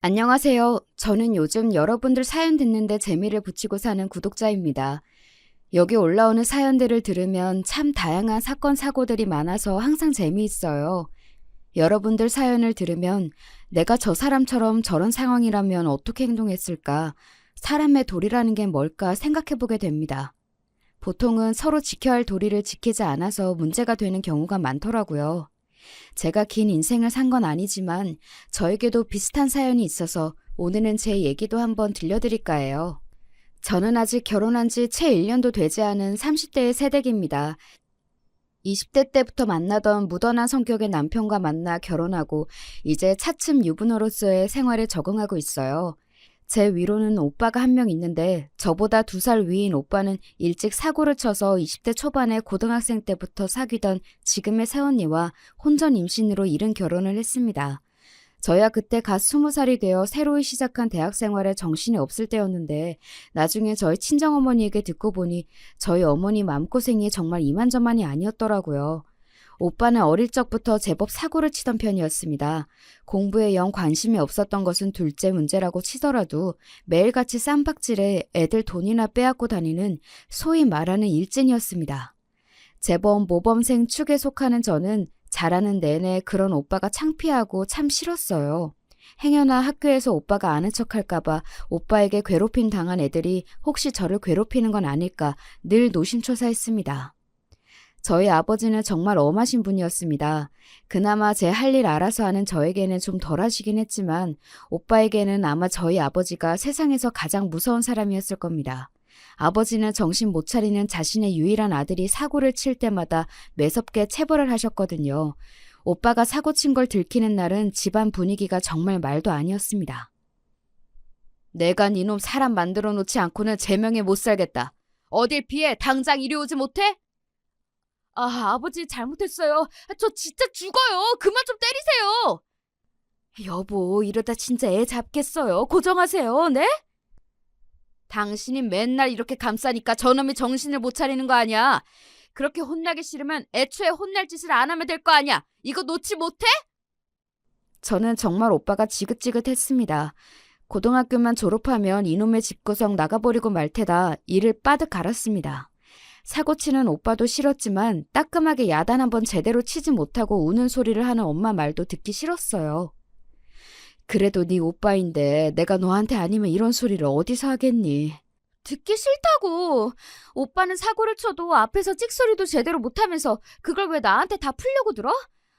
안녕하세요. 저는 요즘 여러분들 사연 듣는데 재미를 붙이고 사는 구독자입니다. 여기 올라오는 사연들을 들으면 참 다양한 사건, 사고들이 많아서 항상 재미있어요. 여러분들 사연을 들으면 내가 저 사람처럼 저런 상황이라면 어떻게 행동했을까? 사람의 도리라는 게 뭘까 생각해보게 됩니다. 보통은 서로 지켜야 할 도리를 지키지 않아서 문제가 되는 경우가 많더라고요. 제가 긴 인생을 산 건 아니지만 저에게도 비슷한 사연이 있어서 오늘은 제 얘기도 한번 들려드릴까 해요. 저는 아직 결혼한 지 채 1년도 되지 않은 30대의 새댁입니다. 20대 때부터 만나던 무던한 성격의 남편과 만나 결혼하고 이제 차츰 유부녀로서의 생활에 적응하고 있어요. 제 위로는 오빠가 한 명 있는데 저보다 2살 위인 오빠는 일찍 사고를 쳐서 20대 초반에 고등학생 때부터 사귀던 지금의 새언니와 혼전 임신으로 이른 결혼을 했습니다. 저야 그때 갓 20살이 되어 새로이 시작한 대학 생활에 정신이 없을 때였는데 나중에 저희 친정어머니에게 듣고 보니 저희 어머니 마음고생이 정말 이만저만이 아니었더라고요. 오빠는 어릴 적부터 제법 사고를 치던 편이었습니다. 공부에 영 관심이 없었던 것은 둘째 문제라고 치더라도 매일같이 쌈박질에 애들 돈이나 빼앗고 다니는 소위 말하는 일진이었습니다. 재범 모범생 축에 속하는 저는 자라는 내내 그런 오빠가 창피하고 참 싫었어요. 행여나 학교에서 오빠가 아는 척할까봐 오빠에게 괴롭힘 당한 애들이 혹시 저를 괴롭히는 건 아닐까 늘 노심초사했습니다. 저희 아버지는 정말 엄하신 분이었습니다. 그나마 제 할 일 알아서 하는 저에게는 좀 덜하시긴 했지만 오빠에게는 아마 저희 아버지가 세상에서 가장 무서운 사람이었을 겁니다. 아버지는 정신 못 차리는 자신의 유일한 아들이 사고를 칠 때마다 매섭게 체벌을 하셨거든요. 오빠가 사고 친 걸 들키는 날은 집안 분위기가 정말 말도 아니었습니다. 내가 니놈 사람 만들어 놓지 않고는 제명에 못 살겠다. 어딜 피해 당장 이리 오지 못해? 아버지 잘못했어요. 저 진짜 죽어요. 그만 좀 때리세요. 여보, 이러다 진짜 애 잡겠어요. 고정하세요, 네? 당신이 맨날 이렇게 감싸니까 저놈이 정신을 못 차리는 거 아니야. 그렇게 혼나기 싫으면 애초에 혼날 짓을 안 하면 될 거 아니야. 이거 놓지 못해? 저는 정말 오빠가 지긋지긋했습니다. 고등학교만 졸업하면 이놈의 집구석 나가버리고 말 테다 이를 빠득 갈았습니다. 사고치는 오빠도 싫었지만 따끔하게 야단 한번 제대로 치지 못하고 우는 소리를 하는 엄마 말도 듣기 싫었어요. 그래도 네 오빠인데 내가 너한테 아니면 이런 소리를 어디서 하겠니? 듣기 싫다고. 오빠는 사고를 쳐도 앞에서 찍소리도 제대로 못하면서 그걸 왜 나한테 다 풀려고 들어?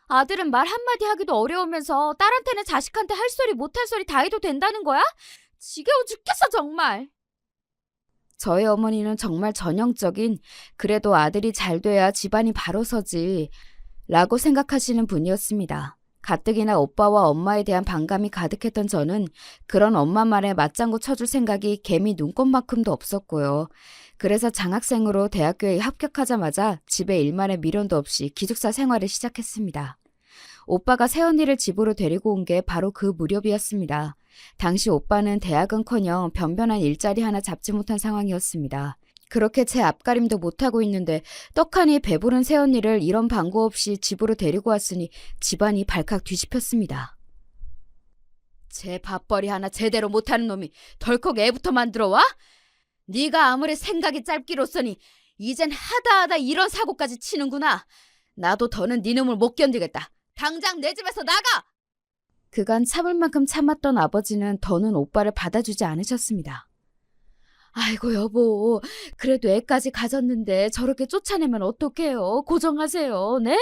아들은 말 한마디 하기도 어려우면서 딸한테는 자식한테 할 소리 못할 소리 다 해도 된다는 거야? 지겨워 죽겠어 정말. 저희 어머니는 정말 전형적인 그래도 아들이 잘 돼야 집안이 바로 서지 라고 생각하시는 분이었습니다. 가뜩이나 오빠와 엄마에 대한 반감이 가득했던 저는 그런 엄마 말에 맞장구 쳐줄 생각이 개미 눈꽃만큼도 없었고요. 그래서 장학생으로 대학교에 합격하자마자 집에 일말의 미련도 없이 기숙사 생활을 시작했습니다. 오빠가 새언니를 집으로 데리고 온 게 바로 그 무렵이었습니다. 당시 오빠는 대학은커녕 변변한 일자리 하나 잡지 못한 상황이었습니다. 그렇게 제 앞가림도 못하고 있는데 떡하니 배부른 새언니를 이런 방구 없이 집으로 데리고 왔으니 집안이 발칵 뒤집혔습니다. 제 밥벌이 하나 제대로 못하는 놈이 덜컥 애부터 만들어 와? 네가 아무리 생각이 짧기로서니 이젠 하다하다 이런 사고까지 치는구나. 나도 더는 네 놈을 못 견디겠다. 당장 내 집에서 나가! 그간 참을 만큼 참았던 아버지는 더는 오빠를 받아주지 않으셨습니다. 아이고 여보, 그래도 애까지 가졌는데 저렇게 쫓아내면 어떡해요. 고정하세요, 네?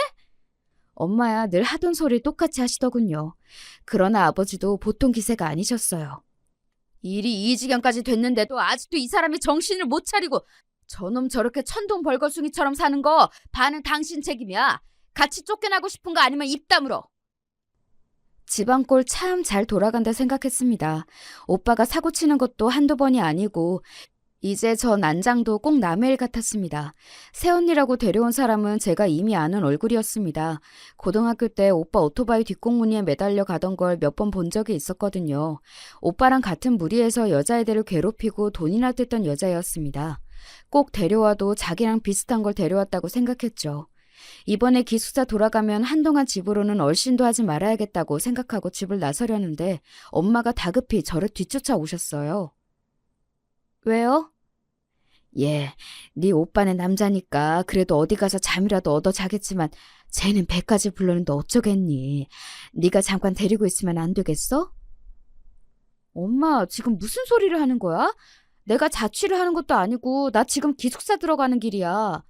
엄마야 늘 하던 소리 똑같이 하시더군요. 그러나 아버지도 보통 기세가 아니셨어요. 일이 이 지경까지 됐는데도 아직도 이 사람이 정신을 못 차리고 저놈 저렇게 천둥벌거숭이처럼 사는 거 반은 당신 책임이야. 같이 쫓겨나고 싶은 거 아니면 입 다물어. 집안 꼴 참 잘 돌아간다 생각했습니다. 오빠가 사고 치는 것도 한두 번이 아니고 이제 저 난장도 꼭 남의 일 같았습니다. 새언니라고 데려온 사람은 제가 이미 아는 얼굴이었습니다. 고등학교 때 오빠 오토바이 뒷공무니에 매달려 가던 걸 몇 번 본 적이 있었거든요. 오빠랑 같은 무리에서 여자애들을 괴롭히고 돈이나 뜯던 여자였습니다. 꼭 데려와도 자기랑 비슷한 걸 데려왔다고 생각했죠. 이번에 기숙사 돌아가면 한동안 집으로는 얼씬도 하지 말아야겠다고 생각하고 집을 나서려는데 엄마가 다급히 저를 뒤쫓아 오셨어요. 왜요? 예, 네 오빠는 남자니까 그래도 어디 가서 잠이라도 얻어 자겠지만 쟤는 배까지 불렀는데 어쩌겠니? 네가 잠깐 데리고 있으면 안 되겠어? 엄마, 지금 무슨 소리를 하는 거야? 내가 자취를 하는 것도 아니고 나 지금 기숙사 들어가는 길이야.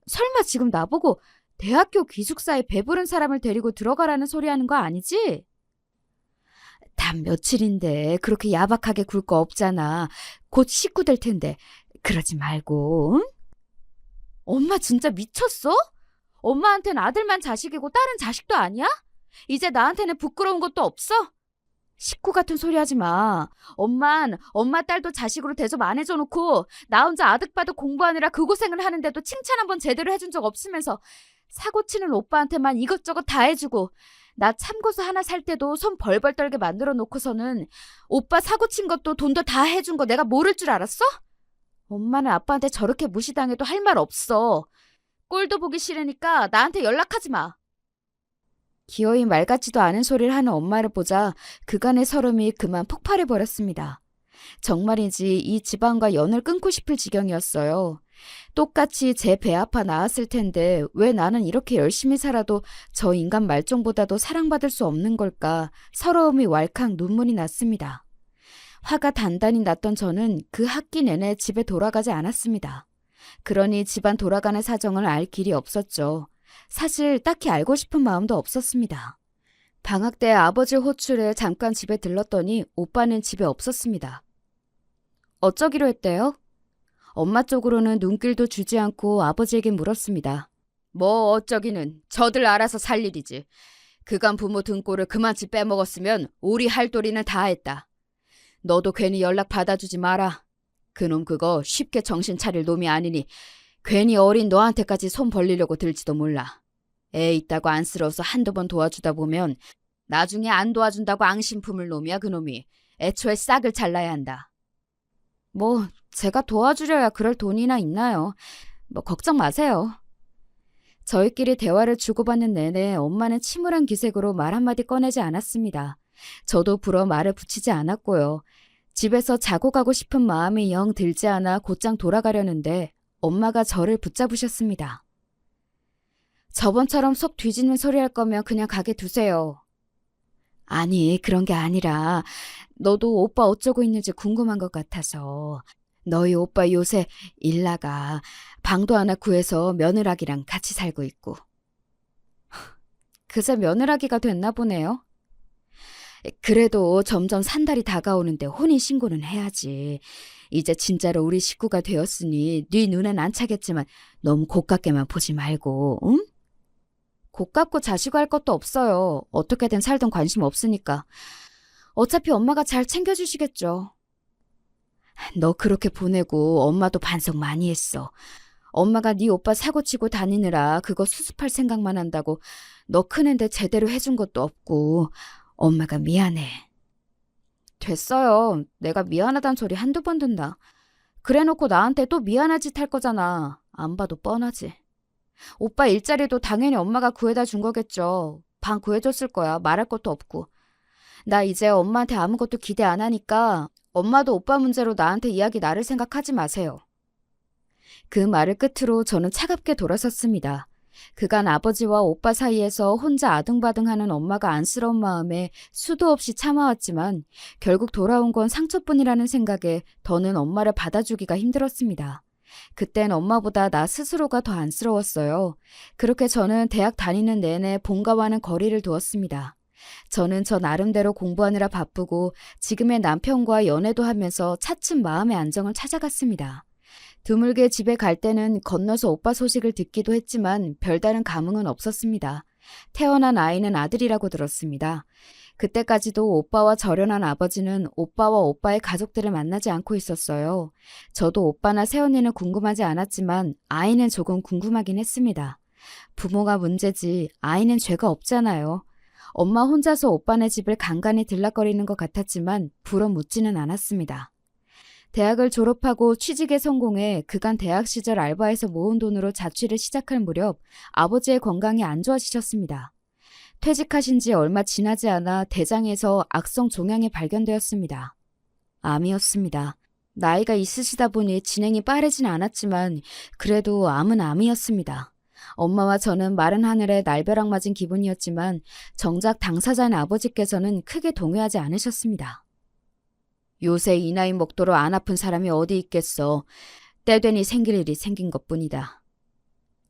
설마 지금 나보고 대학교 기숙사에 배부른 사람을 데리고 들어가라는 소리 하는 거 아니지? 단 며칠인데 그렇게 야박하게 굴 거 없잖아. 곧 식구 될 텐데 그러지 말고. 응? 엄마 진짜 미쳤어? 엄마한테는 아들만 자식이고 딸은 자식도 아니야? 이제 나한테는 부끄러운 것도 없어? 식구 같은 소리 하지 마. 엄만 엄마 딸도 자식으로 대접 안 해줘 놓고 나 혼자 아득바득 공부하느라 그 고생을 하는데도 칭찬 한번 제대로 해준 적 없으면서 사고 치는 오빠한테만 이것저것 다 해주고 나 참고서 하나 살 때도 손 벌벌 떨게 만들어 놓고서는 오빠 사고 친 것도 돈도 다 해준 거 내가 모를 줄 알았어? 엄마는 아빠한테 저렇게 무시당해도 할 말 없어. 꼴도 보기 싫으니까 나한테 연락하지 마. 기어이 말 같지도 않은 소리를 하는 엄마를 보자 그간의 서름이 그만 폭발해버렸습니다. 정말이지 이 집안과 연을 끊고 싶을 지경이었어요. 똑같이 제 배 아파 나았을 텐데 왜 나는 이렇게 열심히 살아도 저 인간 말종보다도 사랑받을 수 없는 걸까 서러움이 왈칵 눈물이 났습니다. 화가 단단히 났던 저는 그 학기 내내 집에 돌아가지 않았습니다. 그러니 집안 돌아가는 사정을 알 길이 없었죠. 사실 딱히 알고 싶은 마음도 없었습니다. 방학 때 아버지 호출에 잠깐 집에 들렀더니 오빠는 집에 없었습니다. 어쩌기로 했대요? 엄마 쪽으로는 눈길도 주지 않고 아버지에게 물었습니다. 뭐 어쩌기는 저들 알아서 살 일이지. 그간 부모 등골을 그만치 빼먹었으면 우리 할 도리는 다 했다. 너도 괜히 연락 받아주지 마라. 그놈 그거 쉽게 정신 차릴 놈이 아니니 괜히 어린 너한테까지 손 벌리려고 들지도 몰라. 애 있다고 안쓰러워서 한두 번 도와주다 보면 나중에 안 도와준다고 앙심 품을 놈이야 그놈이. 애초에 싹을 잘라야 한다. 뭐 제가 도와주려야 그럴 돈이나 있나요? 뭐 걱정 마세요. 저희끼리 대화를 주고받는 내내 엄마는 침울한 기색으로 말 한마디 꺼내지 않았습니다. 저도 불어 말을 붙이지 않았고요. 집에서 자고 가고 싶은 마음이 영 들지 않아 곧장 돌아가려는데 엄마가 저를 붙잡으셨습니다. 저번처럼 속 뒤지는 소리 할 거면 그냥 가게 두세요. 아니, 그런 게 아니라 너도 오빠 어쩌고 있는지 궁금한 것 같아서. 너희 오빠 요새 일 나가 방도 하나 구해서 며느라기랑 같이 살고 있고. 그새 며느라기가 됐나 보네요. 그래도 점점 산달이 다가오는데 혼인신고는 해야지. 이제 진짜로 우리 식구가 되었으니 네 눈엔 안 차겠지만 너무 고깝게만 보지 말고, 응? 고깝고 자시고 할 것도 없어요. 어떻게든 살던 관심 없으니까. 어차피 엄마가 잘 챙겨주시겠죠. 너 그렇게 보내고 엄마도 반성 많이 했어. 엄마가 네 오빠 사고치고 다니느라 그거 수습할 생각만 한다고 너 크는데 제대로 해준 것도 없고 엄마가 미안해. 됐어요. 내가 미안하단 소리 한두 번 듣나. 그래놓고 나한테 또 미안한 짓 할 거잖아. 안 봐도 뻔하지. 오빠 일자리도 당연히 엄마가 구해다 준 거겠죠. 방 구해줬을 거야. 말할 것도 없고. 나 이제 엄마한테 아무것도 기대 안 하니까 엄마도 오빠 문제로 나한테 이야기 나를 생각하지 마세요. 그 말을 끝으로 저는 차갑게 돌아섰습니다. 그간 아버지와 오빠 사이에서 혼자 아등바등하는 엄마가 안쓰러운 마음에 수도 없이 참아왔지만 결국 돌아온 건 상처뿐이라는 생각에 더는 엄마를 받아주기가 힘들었습니다. 그땐 엄마보다 나 스스로가 더 안쓰러웠어요. 그렇게 저는 대학 다니는 내내 본가와는 거리를 두었습니다. 저는 저 나름대로 공부하느라 바쁘고 지금의 남편과 연애도 하면서 차츰 마음의 안정을 찾아갔습니다. 드물게 집에 갈 때는 건너서 오빠 소식을 듣기도 했지만 별다른 감흥은 없었습니다. 태어난 아이는 아들이라고 들었습니다. 그때까지도 오빠와 절연한 아버지는 오빠와 오빠의 가족들을 만나지 않고 있었어요. 저도 오빠나 새언니는 궁금하지 않았지만 아이는 조금 궁금하긴 했습니다. 부모가 문제지 아이는 죄가 없잖아요. 엄마 혼자서 오빠네 집을 간간히 들락거리는 것 같았지만 불어 묻지는 않았습니다. 대학을 졸업하고 취직에 성공해 그간 대학 시절 알바에서 모은 돈으로 자취를 시작할 무렵 아버지의 건강이 안 좋아지셨습니다. 퇴직하신 지 얼마 지나지 않아 대장에서 악성 종양이 발견되었습니다. 암이었습니다. 나이가 있으시다 보니 진행이 빠르진 않았지만 그래도 암은 암이었습니다. 엄마와 저는 마른 하늘에 날벼락 맞은 기분이었지만 정작 당사자인 아버지께서는 크게 동요하지 않으셨습니다. 요새 이 나이 먹도록 안 아픈 사람이 어디 있겠어. 때되니 생길 일이 생긴 것뿐이다.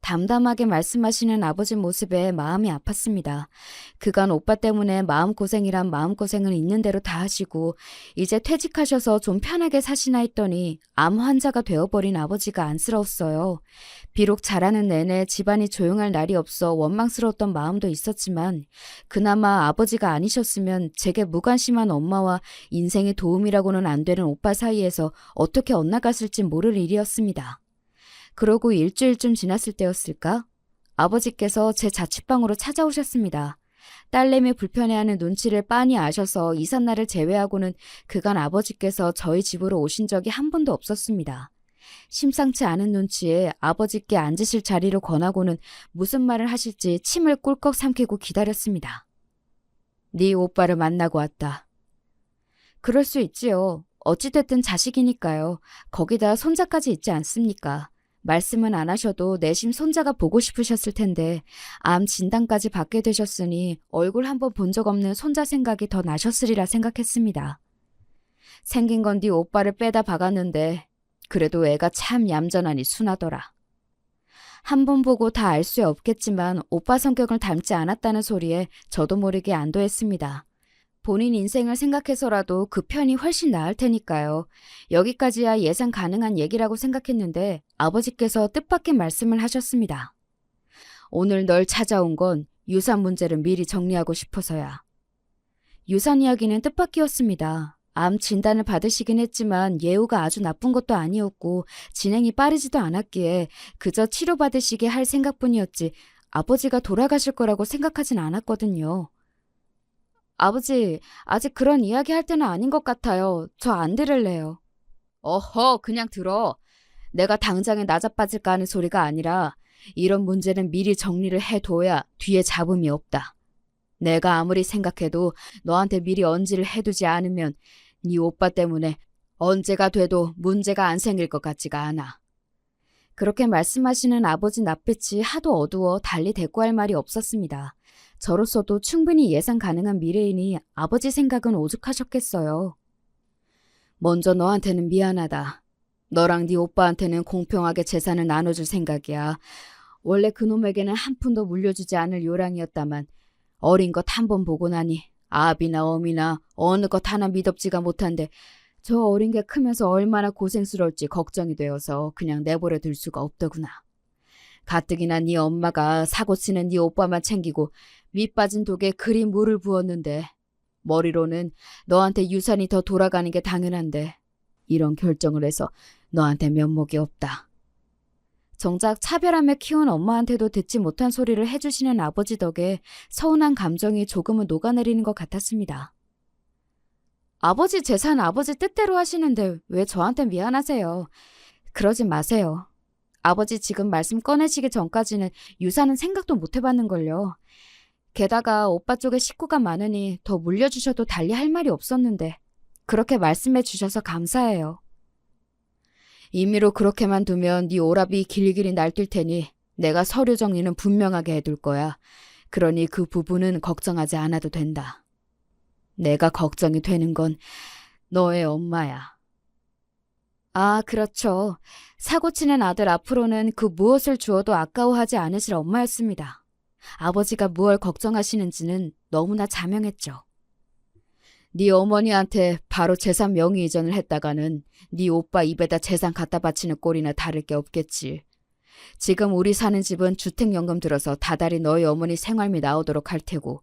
담담하게 말씀하시는 아버지 모습에 마음이 아팠습니다. 그간 오빠 때문에 마음고생이란 마음고생을 있는 대로 다 하시고 이제 퇴직하셔서 좀 편하게 사시나 했더니 암 환자가 되어버린 아버지가 안쓰러웠어요. 비록 자라는 내내 집안이 조용할 날이 없어 원망스러웠던 마음도 있었지만 그나마 아버지가 아니셨으면 제게 무관심한 엄마와 인생의 도움이라고는 안 되는 오빠 사이에서 어떻게 엇나갔을지 모를 일이었습니다. 그러고 일주일쯤 지났을 때였을까? 아버지께서 제 자취방으로 찾아오셨습니다. 딸내미 불편해하는 눈치를 빤히 아셔서 이삿날을 제외하고는 그간 아버지께서 저희 집으로 오신 적이 한 번도 없었습니다. 심상치 않은 눈치에 아버지께 앉으실 자리로 권하고는 무슨 말을 하실지 침을 꿀꺽 삼키고 기다렸습니다. 네 오빠를 만나고 왔다. 그럴 수 있지요. 어찌됐든 자식이니까요. 거기다 손자까지 있지 않습니까? 말씀은 안 하셔도 내심 손자가 보고 싶으셨을 텐데 암 진단까지 받게 되셨으니 얼굴 한번 본 적 없는 손자 생각이 더 나셨으리라 생각했습니다. 생긴 건 네 오빠를 빼다 박았는데 그래도 애가 참 얌전하니 순하더라. 한 번 보고 다 알 수 없겠지만 오빠 성격을 닮지 않았다는 소리에 저도 모르게 안도했습니다. 본인 인생을 생각해서라도 그 편이 훨씬 나을 테니까요. 여기까지야 예상 가능한 얘기라고 생각했는데 아버지께서 뜻밖의 말씀을 하셨습니다. 오늘 널 찾아온 건 유산 문제를 미리 정리하고 싶어서야. 유산 이야기는 뜻밖이었습니다. 암 진단을 받으시긴 했지만 예후가 아주 나쁜 것도 아니었고 진행이 빠르지도 않았기에 그저 치료받으시게 할 생각뿐이었지 아버지가 돌아가실 거라고 생각하진 않았거든요. 아버지, 아직 그런 이야기 할 때는 아닌 것 같아요. 저 안 들을래요. 어허, 그냥 들어. 내가 당장에 나자빠질까 하는 소리가 아니라 이런 문제는 미리 정리를 해둬야 뒤에 잡음이 없다. 내가 아무리 생각해도 너한테 미리 언지를 해두지 않으면 네 오빠 때문에 언제가 돼도 문제가 안 생길 것 같지가 않아. 그렇게 말씀하시는 아버지 낯빛이 하도 어두워 달리 대꾸할 말이 없었습니다. 저로서도 충분히 예상 가능한 미래이니 아버지 생각은 오죽하셨겠어요. 먼저 너한테는 미안하다. 너랑 네 오빠한테는 공평하게 재산을 나눠줄 생각이야. 원래 그놈에게는 한 푼도 물려주지 않을 요량이었다만 어린 것 한 번 보고 나니 아비나 어미나 어느 것 하나 미덥지가 못한데 저 어린 게 크면서 얼마나 고생스러울지 걱정이 되어서 그냥 내버려 둘 수가 없더구나. 가뜩이나 네 엄마가 사고치는 네 오빠만 챙기고 밑빠진 독에 그리 물을 부었는데 머리로는 너한테 유산이 더 돌아가는 게 당연한데 이런 결정을 해서 너한테 면목이 없다. 정작 차별하며 키운 엄마한테도 듣지 못한 소리를 해주시는 아버지 덕에 서운한 감정이 조금은 녹아내리는 것 같았습니다. 아버지 재산 아버지 뜻대로 하시는데 왜 저한테 미안하세요? 그러지 마세요. 아버지 지금 말씀 꺼내시기 전까지는 유산은 생각도 못 해봤는걸요. 게다가 오빠 쪽에 식구가 많으니 더 물려주셔도 달리 할 말이 없었는데 그렇게 말씀해 주셔서 감사해요. 임의로 그렇게만 두면 네 오라비 길길이 날뛸 테니 내가 서류 정리는 분명하게 해둘 거야. 그러니 그 부분은 걱정하지 않아도 된다. 내가 걱정이 되는 건 너의 엄마야. 아, 그렇죠. 사고치는 아들 앞으로는 그 무엇을 주어도 아까워하지 않으실 엄마였습니다. 아버지가 무얼 걱정하시는지는 너무나 자명했죠. 네 어머니한테 바로 재산 명의 이전을 했다가는 네 오빠 입에다 재산 갖다 바치는 꼴이나 다를 게 없겠지. 지금 우리 사는 집은 주택연금 들어서 다달이 너희 어머니 생활비 나오도록 할 테고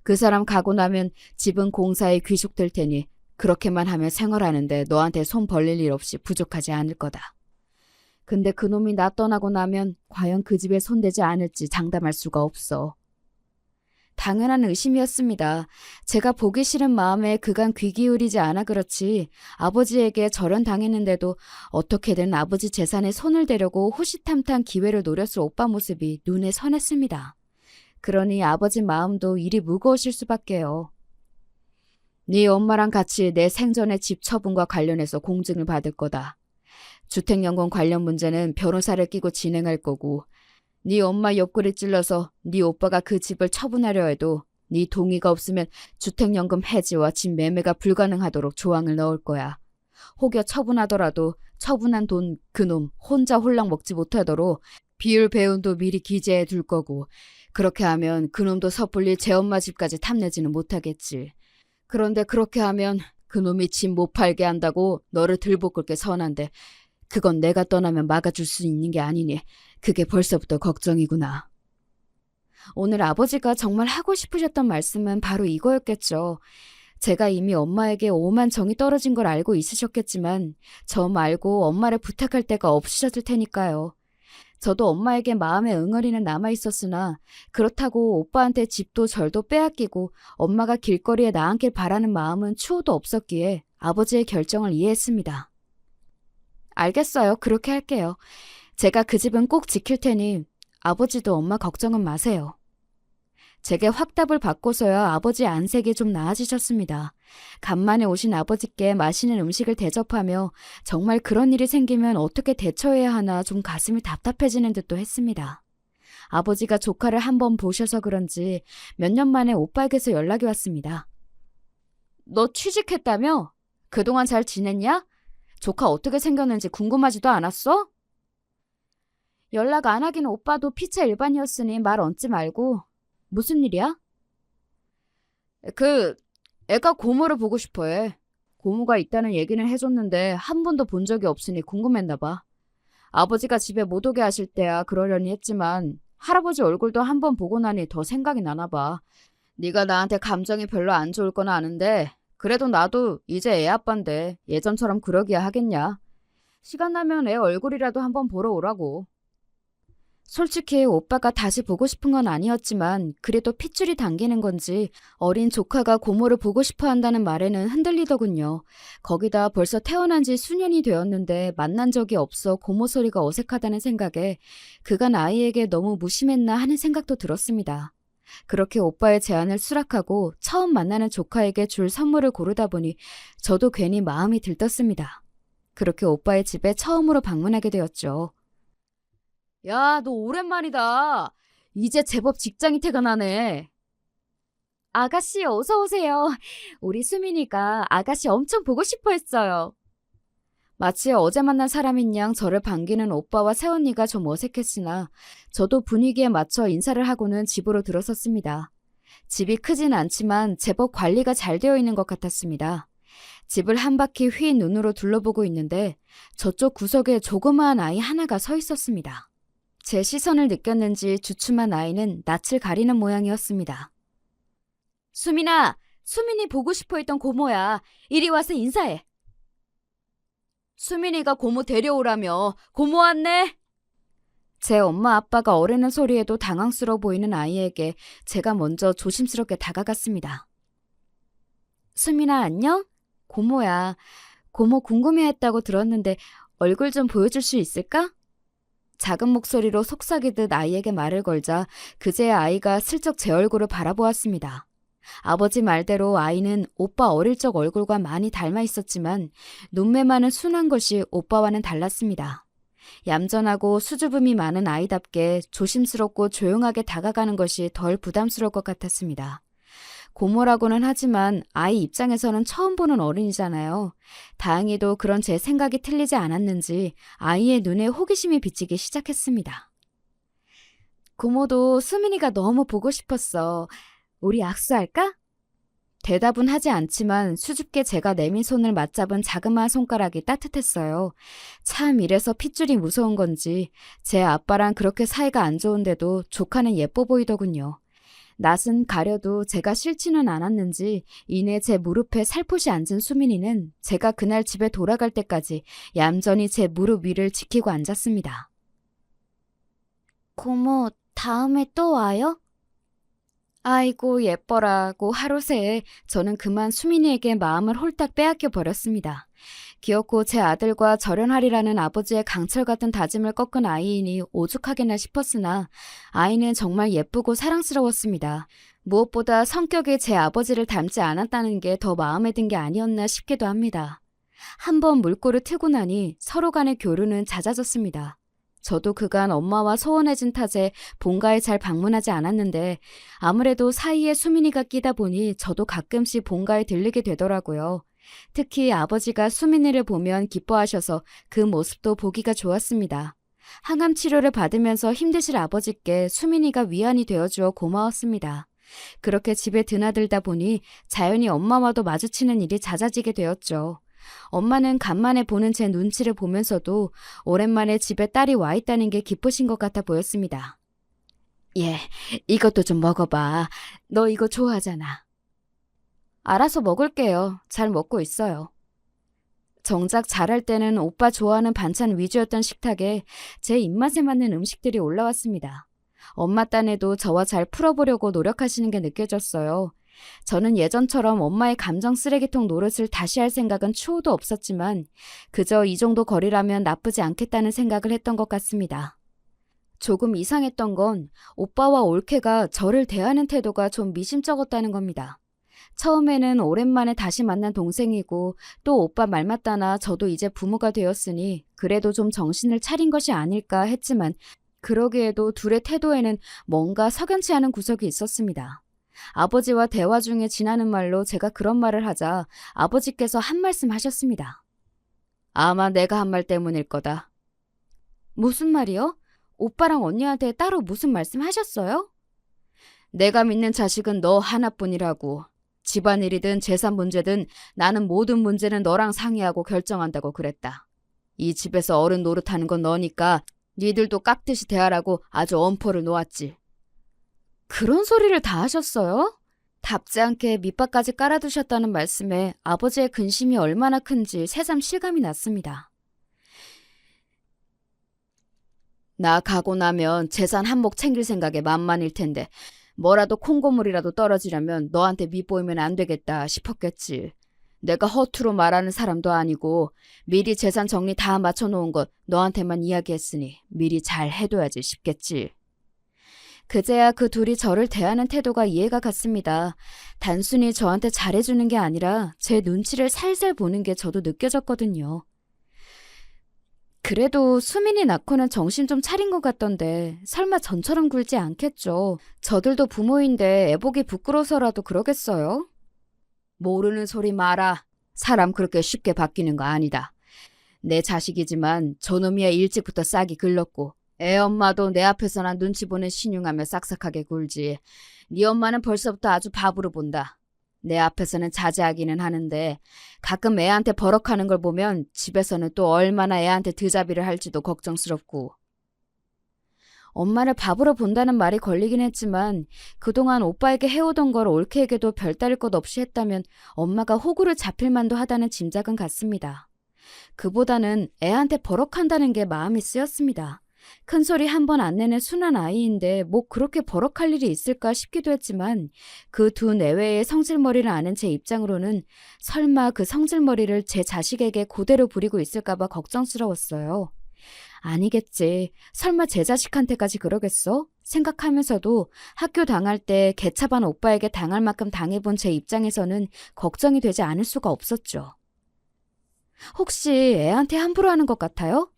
그 사람 가고 나면 집은 공사에 귀속될 테니 그렇게만 하면 생활하는데 너한테 손 벌릴 일 없이 부족하지 않을 거다. 근데 그놈이 나 떠나고 나면 과연 그 집에 손대지 않을지 장담할 수가 없어. 당연한 의심이었습니다. 제가 보기 싫은 마음에 그간 귀 기울이지 않아 그렇지 아버지에게 절연당했는데도 어떻게든 아버지 재산에 손을 대려고 호시탐탐 기회를 노렸을 오빠 모습이 눈에 선했습니다. 그러니 아버지 마음도 일이 무거우실 수밖에요. 네 엄마랑 같이 내 생전의 집 처분과 관련해서 공증을 받을 거다. 주택연금 관련 문제는 변호사를 끼고 진행할 거고 네 엄마 옆구리 찔러서 네 오빠가 그 집을 처분하려 해도 네 동의가 없으면 주택연금 해지와 집 매매가 불가능하도록 조항을 넣을 거야. 혹여 처분하더라도 처분한 돈 그놈 혼자 홀랑 먹지 못하도록 비율 배운도 미리 기재해 둘 거고 그렇게 하면 그놈도 섣불리 제 엄마 집까지 탐내지는 못하겠지. 그런데 그렇게 하면 그놈이 집 못 팔게 한다고 너를 들볶을게 선한데 그건 내가 떠나면 막아줄 수 있는 게 아니니 그게 벌써부터 걱정이구나. 오늘 아버지가 정말 하고 싶으셨던 말씀은 바로 이거였겠죠. 제가 이미 엄마에게 오만 정이 떨어진 걸 알고 있으셨겠지만 저 말고 엄마를 부탁할 데가 없으셨을 테니까요. 저도 엄마에게 마음의 응어리는 남아있었으나 그렇다고 오빠한테 집도 절도 빼앗기고 엄마가 길거리에 나앉길 바라는 마음은 추호도 없었기에 아버지의 결정을 이해했습니다. 알겠어요. 그렇게 할게요. 제가 그 집은 꼭 지킬 테니 아버지도 엄마 걱정은 마세요. 제게 확답을 받고서야 아버지 안색이 좀 나아지셨습니다. 간만에 오신 아버지께 맛있는 음식을 대접하며 정말 그런 일이 생기면 어떻게 대처해야 하나 좀 가슴이 답답해지는 듯도 했습니다. 아버지가 조카를 한번 보셔서 그런지 몇 년 만에 오빠에게서 연락이 왔습니다. 너 취직했다며? 그동안 잘 지냈냐? 조카 어떻게 생겼는지 궁금하지도 않았어? 연락 안 하긴 오빠도 피차 일반이었으니 말 얹지 말고. 무슨 일이야? 애가 고모를 보고 싶어해. 고모가 있다는 얘기는 해줬는데 한 번도 본 적이 없으니 궁금했나 봐. 아버지가 집에 못 오게 하실 때야 그러려니 했지만 할아버지 얼굴도 한 번 보고 나니 더 생각이 나나 봐. 네가 나한테 감정이 별로 안 좋을 건 아는데 그래도 나도 이제 애 아빠인데 예전처럼 그러기야 하겠냐. 시간 나면 애 얼굴이라도 한번 보러 오라고. 솔직히 오빠가 다시 보고 싶은 건 아니었지만 그래도 핏줄이 당기는 건지 어린 조카가 고모를 보고 싶어 한다는 말에는 흔들리더군요. 거기다 벌써 태어난 지 수년이 되었는데 만난 적이 없어 고모 소리가 어색하다는 생각에 그간 아이에게 너무 무심했나 하는 생각도 들었습니다. 그렇게 오빠의 제안을 수락하고 처음 만나는 조카에게 줄 선물을 고르다 보니 저도 괜히 마음이 들떴습니다. 그렇게 오빠의 집에 처음으로 방문하게 되었죠. 야, 너 오랜만이다. 이제 제법 직장이 퇴근하네. 아가씨 어서 오세요. 우리 수민이가 아가씨 엄청 보고 싶어 했어요. 마치 어제 만난 사람인 양 저를 반기는 오빠와 새언니가 좀 어색했으나 저도 분위기에 맞춰 인사를 하고는 집으로 들어섰습니다. 집이 크진 않지만 제법 관리가 잘 되어 있는 것 같았습니다. 집을 한 바퀴 휘인 눈으로 둘러보고 있는데 저쪽 구석에 조그마한 아이 하나가 서 있었습니다. 제 시선을 느꼈는지 주춤한 아이는 낯을 가리는 모양이었습니다. 수민아, 수민이 보고 싶어 했던 고모야. 이리 와서 인사해. 수민이가 고모 데려오라며. 고모 왔네. 제 엄마 아빠가 어르는 소리에도 당황스러워 보이는 아이에게 제가 먼저 조심스럽게 다가갔습니다. 수민아 안녕? 고모야. 고모 궁금해했다고 들었는데 얼굴 좀 보여줄 수 있을까? 작은 목소리로 속삭이듯 아이에게 말을 걸자 그제야 아이가 슬쩍 제 얼굴을 바라보았습니다. 아버지 말대로 아이는 오빠 어릴 적 얼굴과 많이 닮아 있었지만 눈매만은 순한 것이 오빠와는 달랐습니다. 얌전하고 수줍음이 많은 아이답게 조심스럽고 조용하게 다가가는 것이 덜 부담스러울 것 같았습니다. 고모라고는 하지만 아이 입장에서는 처음 보는 어른이잖아요. 다행히도 그런 제 생각이 틀리지 않았는지 아이의 눈에 호기심이 비치기 시작했습니다. 고모도 수민이가 너무 보고 싶었어. 우리 악수할까? 대답은 하지 않지만 수줍게 제가 내민 손을 맞잡은 자그마한 손가락이 따뜻했어요. 참 이래서 핏줄이 무서운 건지 제 아빠랑 그렇게 사이가 안 좋은데도 조카는 예뻐 보이더군요. 낯은 가려도 제가 싫지는 않았는지 이내 제 무릎에 살포시 앉은 수민이는 제가 그날 집에 돌아갈 때까지 얌전히 제 무릎 위를 지키고 앉았습니다. 고모, 다음에 또 와요? 아이고 예뻐라고 하루 새에 저는 그만 수민이에게 마음을 홀딱 빼앗겨 버렸습니다. 기어코 제 아들과 절연하리라는 아버지의 강철 같은 다짐을 꺾은 아이이니 오죽하게나 싶었으나 아이는 정말 예쁘고 사랑스러웠습니다. 무엇보다 성격이 제 아버지를 닮지 않았다는 게 더 마음에 든 게 아니었나 싶기도 합니다. 한번 물꼬를 트고 나니 서로 간의 교류는 잦아졌습니다. 저도 그간 엄마와 소원해진 탓에 본가에 잘 방문하지 않았는데 아무래도 사이에 수민이가 끼다 보니 저도 가끔씩 본가에 들르게 되더라고요. 특히 아버지가 수민이를 보면 기뻐하셔서 그 모습도 보기가 좋았습니다. 항암 치료를 받으면서 힘드실 아버지께 수민이가 위안이 되어주어 고마웠습니다. 그렇게 집에 드나들다 보니 자연히 엄마와도 마주치는 일이 잦아지게 되었죠. 엄마는 간만에 보는 제 눈치를 보면서도 오랜만에 집에 딸이 와 있다는 게 기쁘신 것 같아 보였습니다. 예, 이것도 좀 먹어봐. 너 이거 좋아하잖아. 알아서 먹을게요. 잘 먹고 있어요. 정작 잘할 때는 오빠 좋아하는 반찬 위주였던 식탁에 제 입맛에 맞는 음식들이 올라왔습니다. 엄마 딴에도 저와 잘 풀어보려고 노력하시는 게 느껴졌어요. 저는 예전처럼 엄마의 감정 쓰레기통 노릇을 다시 할 생각은 추호도 없었지만 그저 이 정도 거리라면 나쁘지 않겠다는 생각을 했던 것 같습니다. 조금 이상했던 건 오빠와 올케가 저를 대하는 태도가 좀 미심쩍었다는 겁니다. 처음에는 오랜만에 다시 만난 동생이고 또 오빠 말 맞다나 저도 이제 부모가 되었으니 그래도 좀 정신을 차린 것이 아닐까 했지만 그러기에도 둘의 태도에는 뭔가 석연치 않은 구석이 있었습니다. 아버지와 대화 중에 지나는 말로 제가 그런 말을 하자 아버지께서 한 말씀 하셨습니다. 아마 내가 한 말 때문일 거다. 무슨 말이요? 오빠랑 언니한테 따로 무슨 말씀 하셨어요? 내가 믿는 자식은 너 하나뿐이라고. 집안일이든 재산 문제든 나는 모든 문제는 너랑 상의하고 결정한다고 그랬다. 이 집에서 어른 노릇하는 건 너니까 니들도 깍듯이 대하라고 아주 엄포를 놓았지. 그런 소리를 다 하셨어요? 답지 않게 밑밥까지 깔아두셨다는 말씀에 아버지의 근심이 얼마나 큰지 새삼 실감이 났습니다. 나 가고 나면 재산 한몫 챙길 생각에 만만일 텐데 뭐라도 콩고물이라도 떨어지려면 너한테 밑보이면 안 되겠다 싶었겠지. 내가 허투루 말하는 사람도 아니고 미리 재산 정리 다 맞춰놓은 것 너한테만 이야기했으니 미리 잘 해둬야지 싶겠지. 그제야 그 둘이 저를 대하는 태도가 이해가 갔습니다. 단순히 저한테 잘해주는 게 아니라 제 눈치를 살살 보는 게 저도 느껴졌거든요. 그래도 수민이 낳고는 정신 좀 차린 것 같던데 설마 전처럼 굴지 않겠죠. 저들도 부모인데 애보기 부끄러워서라도 그러겠어요? 모르는 소리 마라. 사람 그렇게 쉽게 바뀌는 거 아니다. 내 자식이지만 저놈이야 일찍부터 싹이 글렀고 애 엄마도 내 앞에서나 눈치 보는 신용하며 싹싹하게 굴지. 네 엄마는 벌써부터 아주 바보로 본다. 내 앞에서는 자제하기는 하는데 가끔 애한테 버럭하는 걸 보면 집에서는 또 얼마나 애한테 드자비를 할지도 걱정스럽고. 엄마를 바보로 본다는 말이 걸리긴 했지만 그동안 오빠에게 해오던 걸 올케에게도 별다를 것 없이 했다면 엄마가 호구를 잡힐 만도 하다는 짐작은 갔습니다. 그보다는 애한테 버럭한다는 게 마음이 쓰였습니다. 큰소리 한 번 안 내는 순한 아이인데 뭐 그렇게 버럭할 일이 있을까 싶기도 했지만 그 두 내외의 성질머리를 아는 제 입장으로는 설마 그 성질머리를 제 자식에게 그대로 부리고 있을까 봐 걱정스러웠어요. 아니겠지. 설마 제 자식한테까지 그러겠어? 생각하면서도 학교 당할 때 개차반 오빠에게 당할 만큼 당해본 제 입장에서는 걱정이 되지 않을 수가 없었죠. 혹시 애한테 함부로 하는 것 같아요?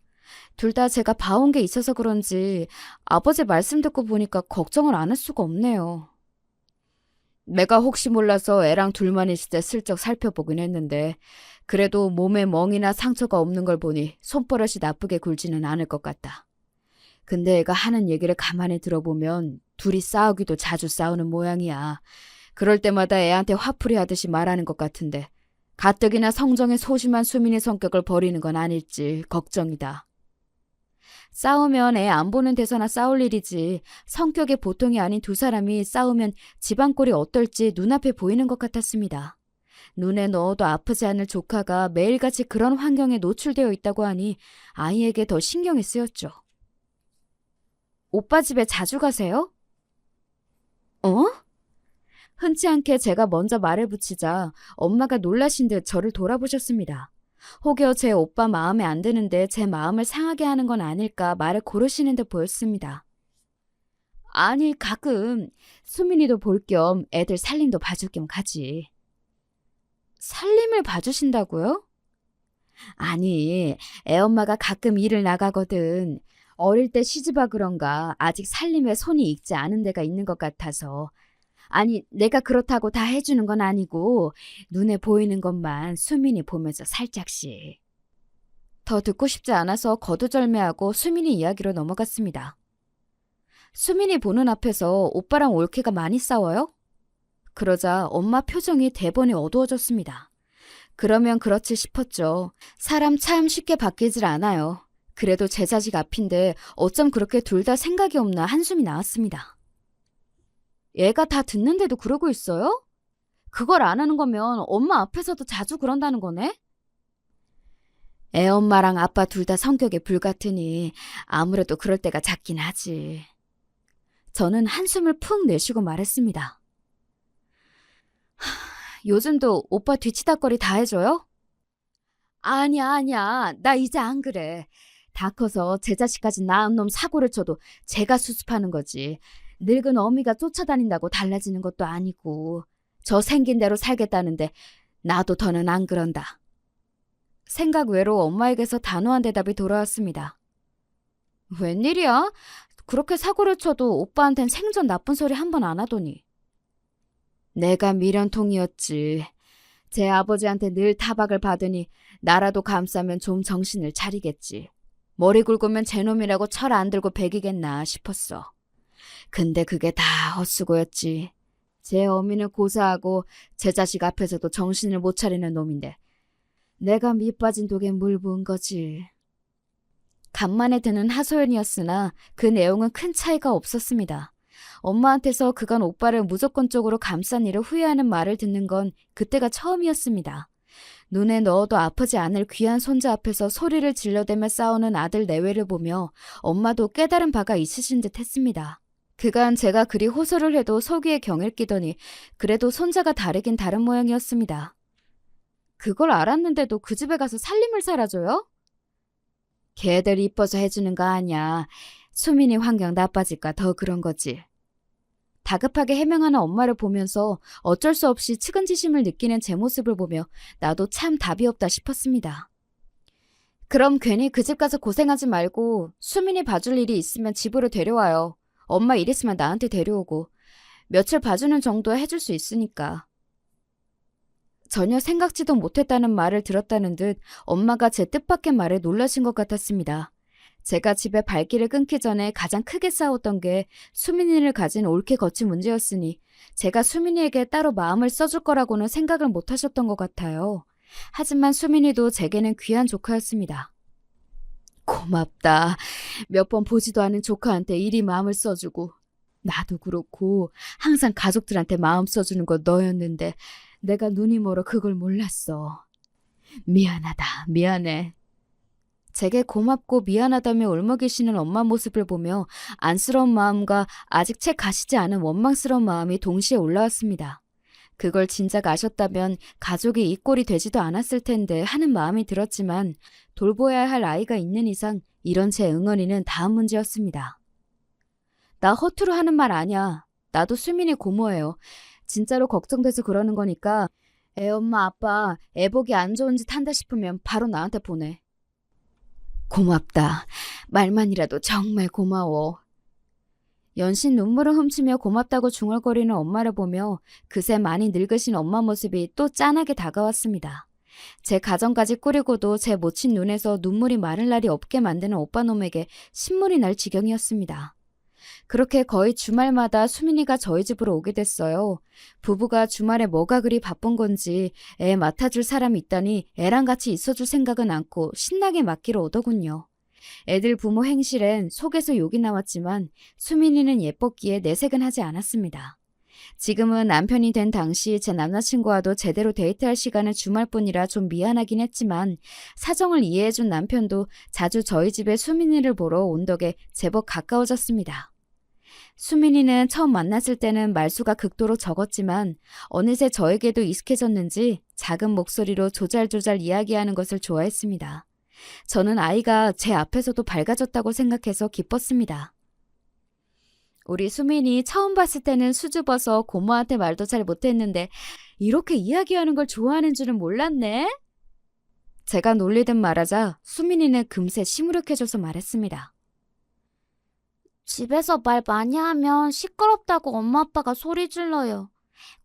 둘 다 제가 봐온 게 있어서 그런지 아버지 말씀 듣고 보니까 걱정을 안 할 수가 없네요. 내가 혹시 몰라서 애랑 둘만 있을 때 슬쩍 살펴보긴 했는데 그래도 몸에 멍이나 상처가 없는 걸 보니 손버릇이 나쁘게 굴지는 않을 것 같다. 근데 애가 하는 얘기를 가만히 들어보면 둘이 싸우기도 자주 싸우는 모양이야. 그럴 때마다 애한테 화풀이 하듯이 말하는 것 같은데 가뜩이나 성정에 소심한 수민의 성격을 버리는 건 아닐지 걱정이다. 싸우면 애 안 보는 데서나 싸울 일이지 성격이 보통이 아닌 두 사람이 싸우면 집안 꼴이 어떨지 눈앞에 보이는 것 같았습니다. 눈에 넣어도 아프지 않을 조카가 매일같이 그런 환경에 노출되어 있다고 하니 아이에게 더 신경이 쓰였죠. 오빠 집에 자주 가세요? 어? 흔치 않게 제가 먼저 말을 붙이자 엄마가 놀라신 듯 저를 돌아보셨습니다. 혹여 제 오빠 마음에 안 드는데 제 마음을 상하게 하는 건 아닐까 말을 고르시는 듯 보였습니다. 아니, 가끔 수민이도 볼 겸 애들 살림도 봐줄 겸 가지. 살림을 봐주신다고요? 아니, 애엄마가 가끔 일을 나가거든. 어릴 때 시집와 그런가 아직 살림에 손이 익지 않은 데가 있는 것 같아서. 아니, 내가 그렇다고 다 해주는 건 아니고 눈에 보이는 것만 수민이 보면서 살짝씩. 더 듣고 싶지 않아서 거두절미하고 수민이 이야기로 넘어갔습니다. 수민이 보는 앞에서 오빠랑 올케가 많이 싸워요? 그러자 엄마 표정이 대번에 어두워졌습니다. 그러면 그렇지 싶었죠. 사람 참 쉽게 바뀌질 않아요. 그래도 제 자식 앞인데 어쩜 그렇게 둘 다 생각이 없나 한숨이 나왔습니다. 얘가 다 듣는데도 그러고 있어요? 그걸 안 하는 거면 엄마 앞에서도 자주 그런다는 거네? 애엄마랑 아빠 둘 다 성격이 불같으니 아무래도 그럴 때가 잦긴 하지. 저는 한숨을 푹 내쉬고 말했습니다. 요즘도 오빠 뒤치다거리 다 해줘요? 아니야. 나 이제 안 그래. 다 커서 제 자식까지 낳은 놈 사고를 쳐도 제가 수습하는 거지. 늙은 어미가 쫓아다닌다고 달라지는 것도 아니고. 저 생긴 대로 살겠다는데 나도 더는 안 그런다. 생각 외로 엄마에게서 단호한 대답이 돌아왔습니다. 웬일이야? 그렇게 사고를 쳐도 오빠한텐 생전 나쁜 소리 한 번 안 하더니. 내가 미련통이었지. 제 아버지한테 늘 타박을 받으니 나라도 감싸면 좀 정신을 차리겠지. 머리 굵으면 제 놈이라고 철 안 들고 배기겠나 싶었어. 근데 그게 다 헛수고였지. 제 어미는 고사하고 제 자식 앞에서도 정신을 못 차리는 놈인데 내가 밑빠진 독에 물 부은 거지. 간만에 드는 하소연이었으나 그 내용은 큰 차이가 없었습니다. 엄마한테서 그간 오빠를 무조건적으로 감싼 일을 후회하는 말을 듣는 건 그때가 처음이었습니다. 눈에 넣어도 아프지 않을 귀한 손자 앞에서 소리를 질러대며 싸우는 아들 내외를 보며 엄마도 깨달은 바가 있으신 듯 했습니다. 그간 제가 그리 호소를 해도 속이에 경을 끼더니 그래도 손자가 다르긴 다른 모양이었습니다. 그걸 알았는데도 그 집에 가서 살림을 살아줘요? 걔들 이뻐서 해주는 거 아니야. 수민이 환경 나빠질까 더 그런 거지. 다급하게 해명하는 엄마를 보면서 어쩔 수 없이 측은지심을 느끼는 제 모습을 보며 나도 참 답이 없다 싶었습니다. 그럼 괜히 그 집 가서 고생하지 말고 수민이 봐줄 일이 있으면 집으로 데려와요. 엄마 일 있으면 나한테 데려오고 며칠 봐주는 정도 해줄 수 있으니까. 전혀 생각지도 못했다는 말을 들었다는 듯 엄마가 제 뜻밖의 말에 놀라신 것 같았습니다. 제가 집에 발길을 끊기 전에 가장 크게 싸웠던 게 수민이를 가진 옳게 거친 문제였으니 제가 수민이에게 따로 마음을 써줄 거라고는 생각을 못 하셨던 것 같아요. 하지만 수민이도 제게는 귀한 조카였습니다. 고맙다. 몇 번 보지도 않은 조카한테 이리 마음을 써주고 나도 그렇고 항상 가족들한테 마음 써주는 거 너였는데 내가 눈이 멀어 그걸 몰랐어. 미안하다. 미안해. 제게 고맙고 미안하다며 울먹이시는 엄마 모습을 보며 안쓰러운 마음과 아직 채 가시지 않은 원망스러운 마음이 동시에 올라왔습니다. 그걸 진작 아셨다면 가족이 이 꼴이 되지도 않았을 텐데 하는 마음이 들었지만 돌보아야 할 아이가 있는 이상 이런 제 응어리는 다음 문제였습니다. 나 허투루 하는 말 아니야. 나도 수민이 고모예요. 진짜로 걱정돼서 그러는 거니까 애 엄마 아빠 애 보기 안 좋은 짓 한다 싶으면 바로 나한테 보내. 고맙다. 말만이라도 정말 고마워. 연신 눈물을 훔치며 고맙다고 중얼거리는 엄마를 보며 그새 많이 늙으신 엄마 모습이 또 짠하게 다가왔습니다. 제 가정까지 꾸리고도 제 모친 눈에서 눈물이 마를 날이 없게 만드는 오빠놈에게 신물이 날 지경이었습니다. 그렇게 거의 주말마다 수민이가 저희 집으로 오게 됐어요. 부부가 주말에 뭐가 그리 바쁜 건지 애 맡아줄 사람이 있다니 애랑 같이 있어줄 생각은 않고 신나게 맡기러 오더군요. 애들 부모 행실엔 속에서 욕이 나왔지만 수민이는 예뻤기에 내색은 하지 않았습니다. 지금은 남편이 된 당시 제 남자친구와도 제대로 데이트할 시간은 주말뿐이라 좀 미안하긴 했지만 사정을 이해해준 남편도 자주 저희 집에 수민이를 보러 온 덕에 제법 가까워졌습니다. 수민이는 처음 만났을 때는 말수가 극도로 적었지만 어느새 저에게도 익숙해졌는지 작은 목소리로 조잘조잘 이야기하는 것을 좋아했습니다. 저는 아이가 제 앞에서도 밝아졌다고 생각해서 기뻤습니다. 우리 수민이 처음 봤을 때는 수줍어서 고모한테 말도 잘 못했는데 이렇게 이야기하는 걸 좋아하는 줄은 몰랐네. 제가 놀리듯 말하자 수민이는 금세 시무룩해져서 말했습니다. 집에서 말 많이 하면 시끄럽다고 엄마 아빠가 소리 질러요.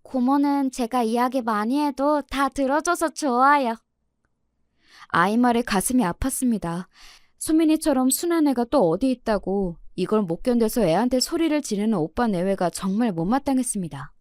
고모는 제가 이야기 많이 해도 다 들어줘서 좋아요. 아이 말에 가슴이 아팠습니다. 수민이처럼 순한 애가 또 어디 있다고 이걸 못 견뎌서 애한테 소리를 지르는 오빠 내외가 정말 못마땅했습니다.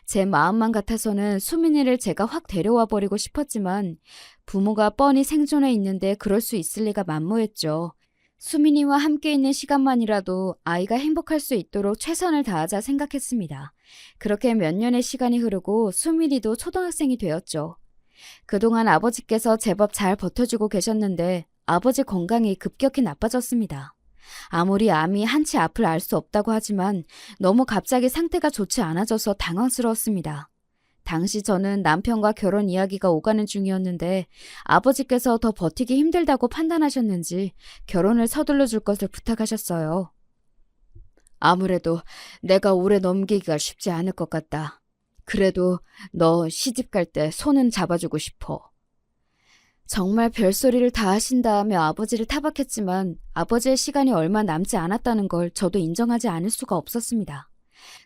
제 마음만 같아서는 수민이를 제가 확 데려와 버리고 싶었지만 부모가 뻔히 생존해 있는데 그럴 수 있을 리가 만무했죠. 수민이와 함께 있는 시간만이라도 아이가 행복할 수 있도록 최선을 다하자 생각했습니다. 그렇게 몇 년의 시간이 흐르고 수민이도 초등학생이 되었죠. 그동안 아버지께서 제법 잘 버텨주고 계셨는데 아버지 건강이 급격히 나빠졌습니다. 아무리 암이 한치 앞을 알 수 없다고 하지만 너무 갑자기 상태가 좋지 않아져서 당황스러웠습니다. 당시 저는 남편과 결혼 이야기가 오가는 중이었는데 아버지께서 더 버티기 힘들다고 판단하셨는지 결혼을 서둘러 줄 것을 부탁하셨어요. 아무래도 내가 오래 넘기기가 쉽지 않을 것 같다. 그래도 너 시집 갈 때 손은 잡아주고 싶어. 정말 별소리를 다 하신다며 아버지를 타박했지만 아버지의 시간이 얼마 남지 않았다는 걸 저도 인정하지 않을 수가 없었습니다.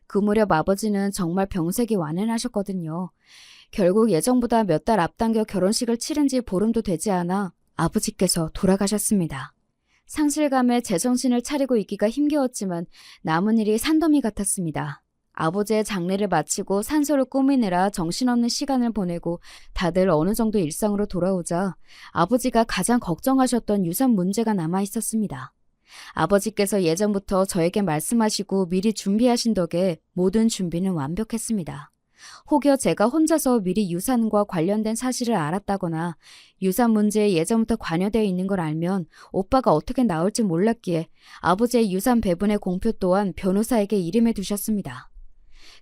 그 무렵 아버지는 정말 병색이 완연하셨거든요. 결국 예정보다 몇 달 앞당겨 결혼식을 치른 지 보름도 되지 않아 아버지께서 돌아가셨습니다. 상실감에 제정신을 차리고 있기가 힘겨웠지만 남은 일이 산더미 같았습니다. 아버지의 장례를 마치고 산소를 꾸미느라 정신없는 시간을 보내고 다들 어느 정도 일상으로 돌아오자 아버지가 가장 걱정하셨던 유산 문제가 남아 있었습니다. 아버지께서 예전부터 저에게 말씀하시고 미리 준비하신 덕에 모든 준비는 완벽했습니다. 혹여 제가 혼자서 미리 유산과 관련된 사실을 알았다거나 유산 문제에 예전부터 관여되어 있는 걸 알면 오빠가 어떻게 나올지 몰랐기에 아버지의 유산 배분의 공표 또한 변호사에게 이름해 두셨습니다.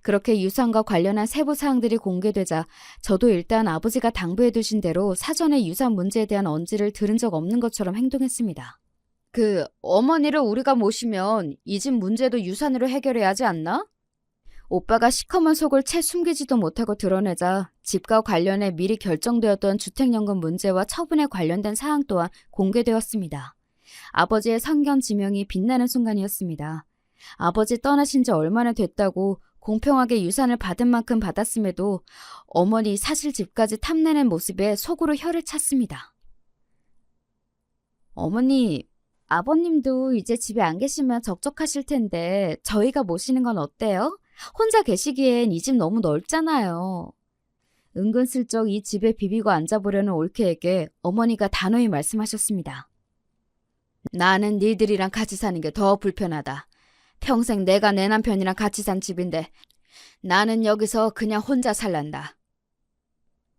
그렇게 유산과 관련한 세부 사항들이 공개되자 저도 일단 아버지가 당부해 두신 대로 사전에 유산 문제에 대한 언지를 들은 적 없는 것처럼 행동했습니다. 어머니를 우리가 모시면 이 집 문제도 유산으로 해결해야 하지 않나? 오빠가 시커먼 속을 채 숨기지도 못하고 드러내자 집과 관련해 미리 결정되었던 주택연금 문제와 처분에 관련된 사항 또한 공개되었습니다. 아버지의 상견 지명이 빛나는 순간이었습니다. 아버지 떠나신 지 얼마나 됐다고 공평하게 유산을 받은 만큼 받았음에도 어머니 사실 집까지 탐내는 모습에 속으로 혀를 찼습니다. 어머니, 아버님도 이제 집에 안 계시면 적적하실 텐데 저희가 모시는 건 어때요? 혼자 계시기엔 이 집 너무 넓잖아요. 은근슬쩍 이 집에 비비고 앉아보려는 올케에게 어머니가 단호히 말씀하셨습니다. 나는 니들이랑 같이 사는 게 더 불편하다. 평생 내가 내 남편이랑 같이 산 집인데 나는 여기서 그냥 혼자 살란다.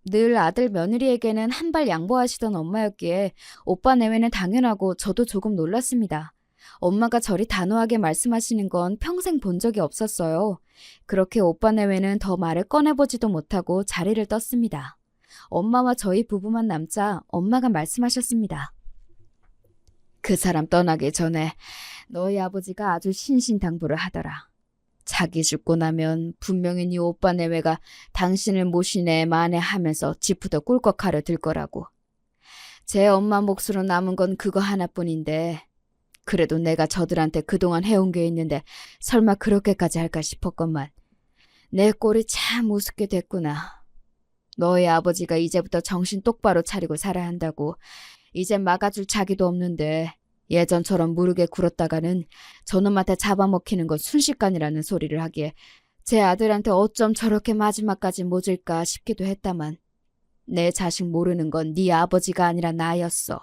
늘 아들 며느리에게는 한 발 양보하시던 엄마였기에 오빠 내외는 당연하고 저도 조금 놀랐습니다. 엄마가 저리 단호하게 말씀하시는 건 평생 본 적이 없었어요. 그렇게 오빠 내외는 더 말을 꺼내보지도 못하고 자리를 떴습니다. 엄마와 저희 부부만 남자 엄마가 말씀하셨습니다. 그 사람 떠나기 전에 너희 아버지가 아주 신신당부를 하더라. 자기 죽고 나면 분명히 네 오빠 내외가 당신을 모시네 마네 하면서 지푸더 꿀꺽하려 들 거라고. 제 엄마 몫으로 남은 건 그거 하나뿐인데 그래도 내가 저들한테 그동안 해온 게 있는데 설마 그렇게까지 할까 싶었건만 내 꼴이 참 우습게 됐구나. 너희 아버지가 이제부터 정신 똑바로 차리고 살아야 한다고 이제 막아줄 자기도 없는데 예전처럼 무르게 굴었다가는 저놈한테 잡아먹히는 건 순식간이라는 소리를 하기에 제 아들한테 어쩜 저렇게 마지막까지 모질까 싶기도 했다만 내 자식 모르는 건 네 아버지가 아니라 나였어.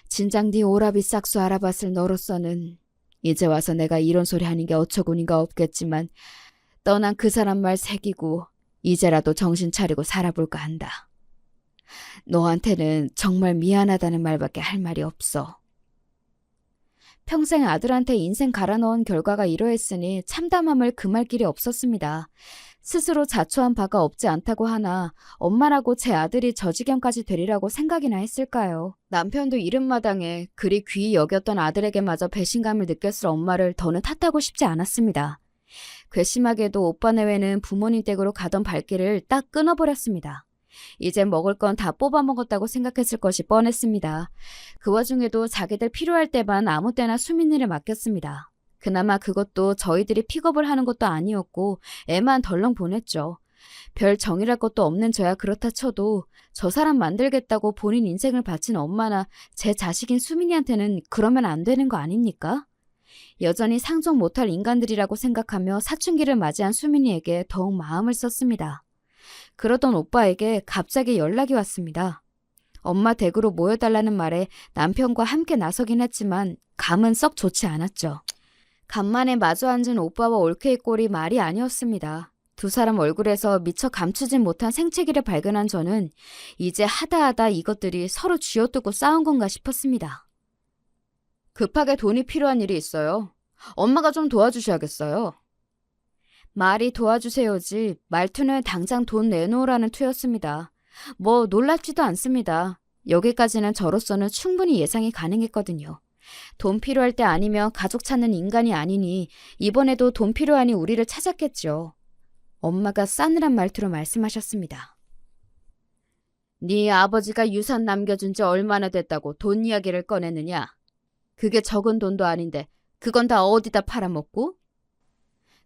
진작 네 오라비 싹수 알아봤을 너로서는 이제 와서 내가 이런 소리 하는 게 어처구니가 없겠지만 떠난 그 사람 말 새기고 이제라도 정신 차리고 살아볼까 한다. 너한테는 정말 미안하다는 말밖에 할 말이 없어. 평생 아들한테 인생 갈아넣은 결과가 이러했으니 참담함을 금할 길이 없었습니다. 스스로 자초한 바가 없지 않다고 하나 엄마라고 제 아들이 저 지경까지 되리라고 생각이나 했을까요? 남편도 이른마당에 그리 귀히 여겼던 아들에게마저 배신감을 느꼈을 엄마를 더는 탓하고 싶지 않았습니다. 괘씸하게도 오빠 내외는 부모님 댁으로 가던 발길을 딱 끊어버렸습니다. 이제 먹을 건 다 뽑아먹었다고 생각했을 것이 뻔했습니다. 그 와중에도 자기들 필요할 때만 아무 때나 수민이를 맡겼습니다. 그나마 그것도 저희들이 픽업을 하는 것도 아니었고 애만 덜렁 보냈죠. 별 정이랄 것도 없는 저야 그렇다 쳐도 저 사람 만들겠다고 본인 인생을 바친 엄마나 제 자식인 수민이한테는 그러면 안 되는 거 아닙니까? 여전히 상종 못할 인간들이라고 생각하며 사춘기를 맞이한 수민이에게 더욱 마음을 썼습니다. 그러던 오빠에게 갑자기 연락이 왔습니다. 엄마 댁으로 모여달라는 말에 남편과 함께 나서긴 했지만 감은 썩 좋지 않았죠. 간만에 마주 앉은 오빠와 올케이 꼴이 말이 아니었습니다. 두 사람 얼굴에서 미처 감추진 못한 생채기를 발견한 저는 이제 하다하다 이것들이 서로 쥐어뜯고 싸운 건가 싶었습니다. 급하게 돈이 필요한 일이 있어요. 엄마가 좀 도와주셔야겠어요. 말이 도와주세요지 말투는 당장 돈 내놓으라는 투였습니다. 뭐 놀랍지도 않습니다. 여기까지는 저로서는 충분히 예상이 가능했거든요. 돈 필요할 때 아니면 가족 찾는 인간이 아니니 이번에도 돈 필요하니 우리를 찾았겠죠. 엄마가 싸늘한 말투로 말씀하셨습니다. 네 아버지가 유산 남겨준 지 얼마나 됐다고 돈 이야기를 꺼내느냐? 그게 적은 돈도 아닌데 그건 다 어디다 팔아먹고?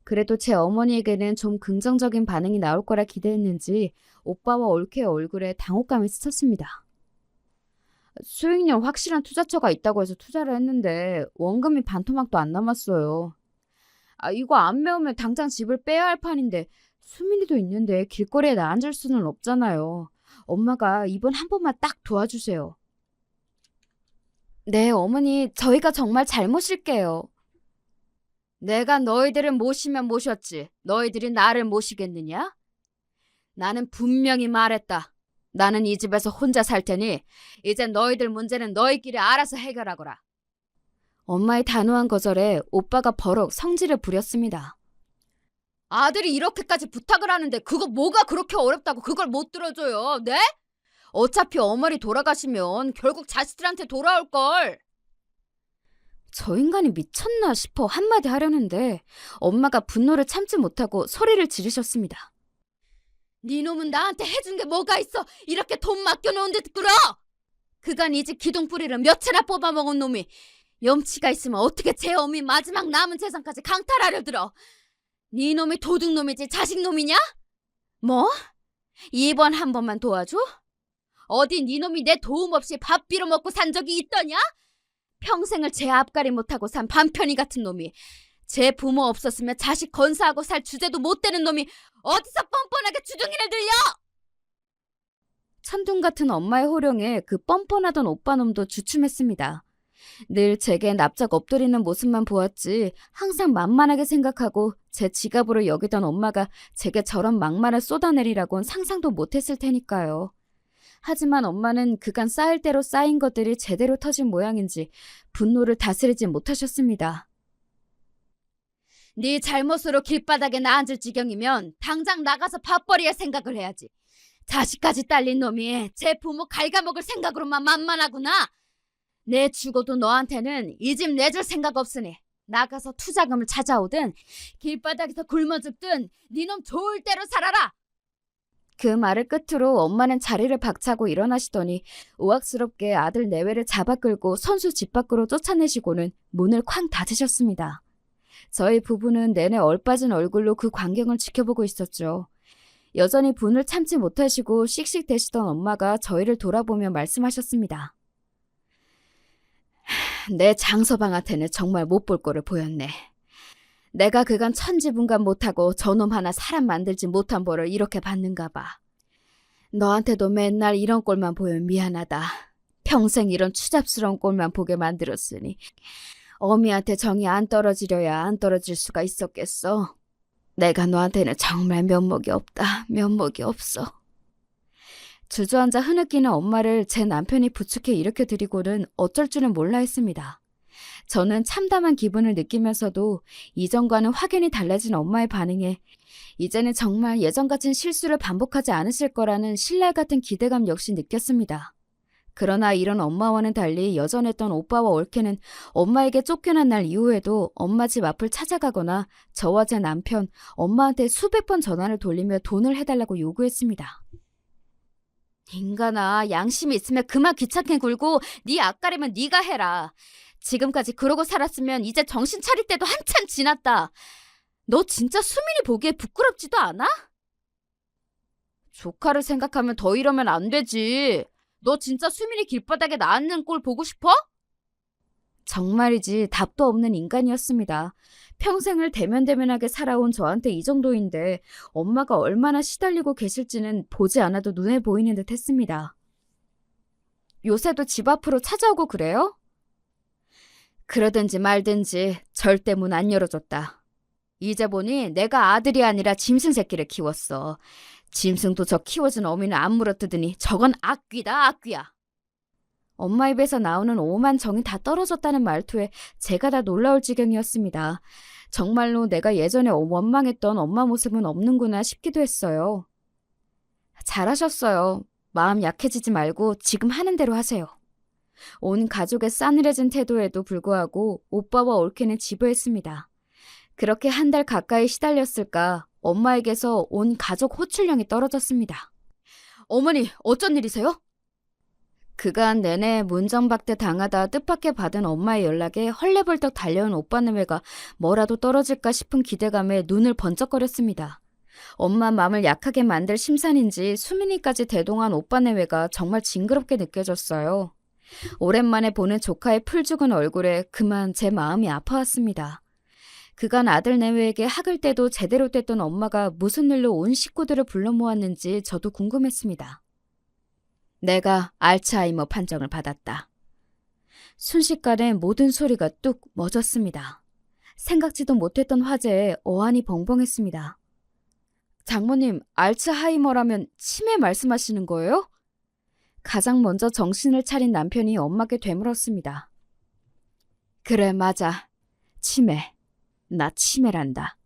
그래도 제 어머니에게는 좀 긍정적인 반응이 나올 거라 기대했는지 오빠와 올케의 얼굴에 당혹감이 스쳤습니다. 수익률 확실한 투자처가 있다고 해서 투자를 했는데 원금이 반토막도 안 남았어요. 이거 안 메우면 당장 집을 빼야 할 판인데 수민이도 있는데 길거리에 나앉을 수는 없잖아요. 엄마가 이번 한 번만 딱 도와주세요. 네, 어머니, 저희가 정말 잘 모실게요. 내가 너희들을 모시면 모셨지. 너희들이 나를 모시겠느냐? 나는 분명히 말했다. 나는 이 집에서 혼자 살 테니 이제 너희들 문제는 너희끼리 알아서 해결하거라. 엄마의 단호한 거절에 오빠가 버럭 성질을 부렸습니다. 아들이 이렇게까지 부탁을 하는데 그거 뭐가 그렇게 어렵다고 그걸 못 들어줘요. 네? 어차피 어머니 돌아가시면 결국 자식들한테 돌아올걸. 저 인간이 미쳤나 싶어 한마디 하려는데 엄마가 분노를 참지 못하고 소리를 지르셨습니다. 네 놈은 나한테 해준 게 뭐가 있어? 이렇게 돈 맡겨놓은 듯 굴어! 그간 이 집 기둥뿌리를 몇 채나 뽑아먹은 놈이 염치가 있으면 어떻게 제 어미 마지막 남은 재산까지 강탈하려 들어? 네 놈이 도둑놈이지 자식놈이냐? 뭐? 이번 한 번만 도와줘? 어디 네 놈이 내 도움 없이 밥 빌어먹고 산 적이 있더냐? 평생을 제 앞가림 못하고 산 반편이 같은 놈이 제 부모 없었으면 자식 건사하고 살 주제도 못 되는 놈이 어디서 뻔뻔하게 주둥이를 들려! 천둥 같은 엄마의 호령에 그 뻔뻔하던 오빠놈도 주춤했습니다. 늘 제게 납작 엎드리는 모습만 보았지 항상 만만하게 생각하고 제 지갑으로 여기던 엄마가 제게 저런 막말을 쏟아내리라곤 상상도 못했을 테니까요. 하지만 엄마는 그간 쌓일 대로 쌓인 것들이 제대로 터진 모양인지 분노를 다스리지 못하셨습니다. 네 잘못으로 길바닥에 나앉을 지경이면 당장 나가서 밥벌이할 생각을 해야지. 자식까지 딸린 놈이 제 부모 갉아먹을 생각으로만 만만하구나. 내 죽어도 너한테는 이 집 내줄 생각 없으니 나가서 투자금을 찾아오든 길바닥에서 굶어 죽든 네 놈 좋을 대로 살아라. 그 말을 끝으로 엄마는 자리를 박차고 일어나시더니 우악스럽게 아들 내외를 잡아 끌고 선수 집 밖으로 쫓아내시고는 문을 쾅 닫으셨습니다. 저희 부부는 내내 얼빠진 얼굴로 그 광경을 지켜보고 있었죠. 여전히 분을 참지 못하시고 씩씩대시던 엄마가 저희를 돌아보며 말씀하셨습니다. 내 장서방한테는 정말 못 볼 꼴을 보였네. 내가 그간 천지분간 못하고 저놈 하나 사람 만들지 못한 벌을 이렇게 받는가 봐. 너한테도 맨날 이런 꼴만 보면 미안하다. 평생 이런 추잡스러운 꼴만 보게 만들었으니 어미한테 정이 안 떨어지려야 안 떨어질 수가 있었겠어. 내가 너한테는 정말 면목이 없다. 면목이 없어. 주저앉아 흐느끼는 엄마를 제 남편이 부축해 일으켜드리고는 어쩔 줄은 몰라 했습니다. 저는 참담한 기분을 느끼면서도 이전과는 확연히 달라진 엄마의 반응에 이제는 정말 예전 같은 실수를 반복하지 않으실 거라는 신랄 같은 기대감 역시 느꼈습니다. 그러나 이런 엄마와는 달리 여전했던 오빠와 올케는 엄마에게 쫓겨난 날 이후에도 엄마 집 앞을 찾아가거나 저와 제 남편, 엄마한테 수백 번 전화를 돌리며 돈을 해달라고 요구했습니다. 인간아, 양심이 있으면 그만 귀찮게 굴고 네 앞가림은 네가 해라. 지금까지 그러고 살았으면 이제 정신 차릴 때도 한참 지났다. 너 진짜 수민이 보기에 부끄럽지도 않아? 조카를 생각하면 더 이러면 안 되지. 너 진짜 수민이 길바닥에 나앉는 꼴 보고 싶어? 정말이지 답도 없는 인간이었습니다. 평생을 대면대면하게 살아온 저한테 이 정도인데 엄마가 얼마나 시달리고 계실지는 보지 않아도 눈에 보이는 듯 했습니다. 요새도 집 앞으로 찾아오고 그래요? 그러든지 말든지 절대 문 안 열어줬다. 이제 보니 내가 아들이 아니라 짐승 새끼를 키웠어. 짐승도 저 키워준 어미는 안 물어뜯으니 저건 악귀다, 악귀야. 엄마 입에서 나오는 오만 정이 다 떨어졌다는 말투에 제가 다 놀라울 지경이었습니다. 정말로 내가 예전에 원망했던 엄마 모습은 없는구나 싶기도 했어요. 잘하셨어요. 마음 약해지지 말고 지금 하는 대로 하세요. 온 가족의 싸늘해진 태도에도 불구하고 오빠와 올케는 지부했습니다. 그렇게 한 달 가까이 시달렸을까 엄마에게서 온 가족 호출령이 떨어졌습니다. 어머니, 어쩐 일이세요? 그간 내내 문정박대 당하다 뜻밖의 받은 엄마의 연락에 헐레벌떡 달려온 오빠네외가 뭐라도 떨어질까 싶은 기대감에 눈을 번쩍거렸습니다. 엄마 마음을 약하게 만들 심산인지 수민이까지 대동한 오빠네외가 정말 징그럽게 느껴졌어요. 오랜만에 보는 조카의 풀죽은 얼굴에 그만 제 마음이 아파왔습니다. 그간 아들 내외에게 학을 때도 제대로 뗐던 엄마가 무슨 일로 온 식구들을 불러 모았는지 저도 궁금했습니다. 내가 알츠하이머 판정을 받았다. 순식간에 모든 소리가 뚝 멎었습니다. 생각지도 못했던 화제에 어안이 벙벙했습니다. 장모님, 알츠하이머라면 치매 말씀하시는 거예요? 가장 먼저 정신을 차린 남편이 엄마께 되물었습니다. 그래, 맞아. 치매. 나 치매란다.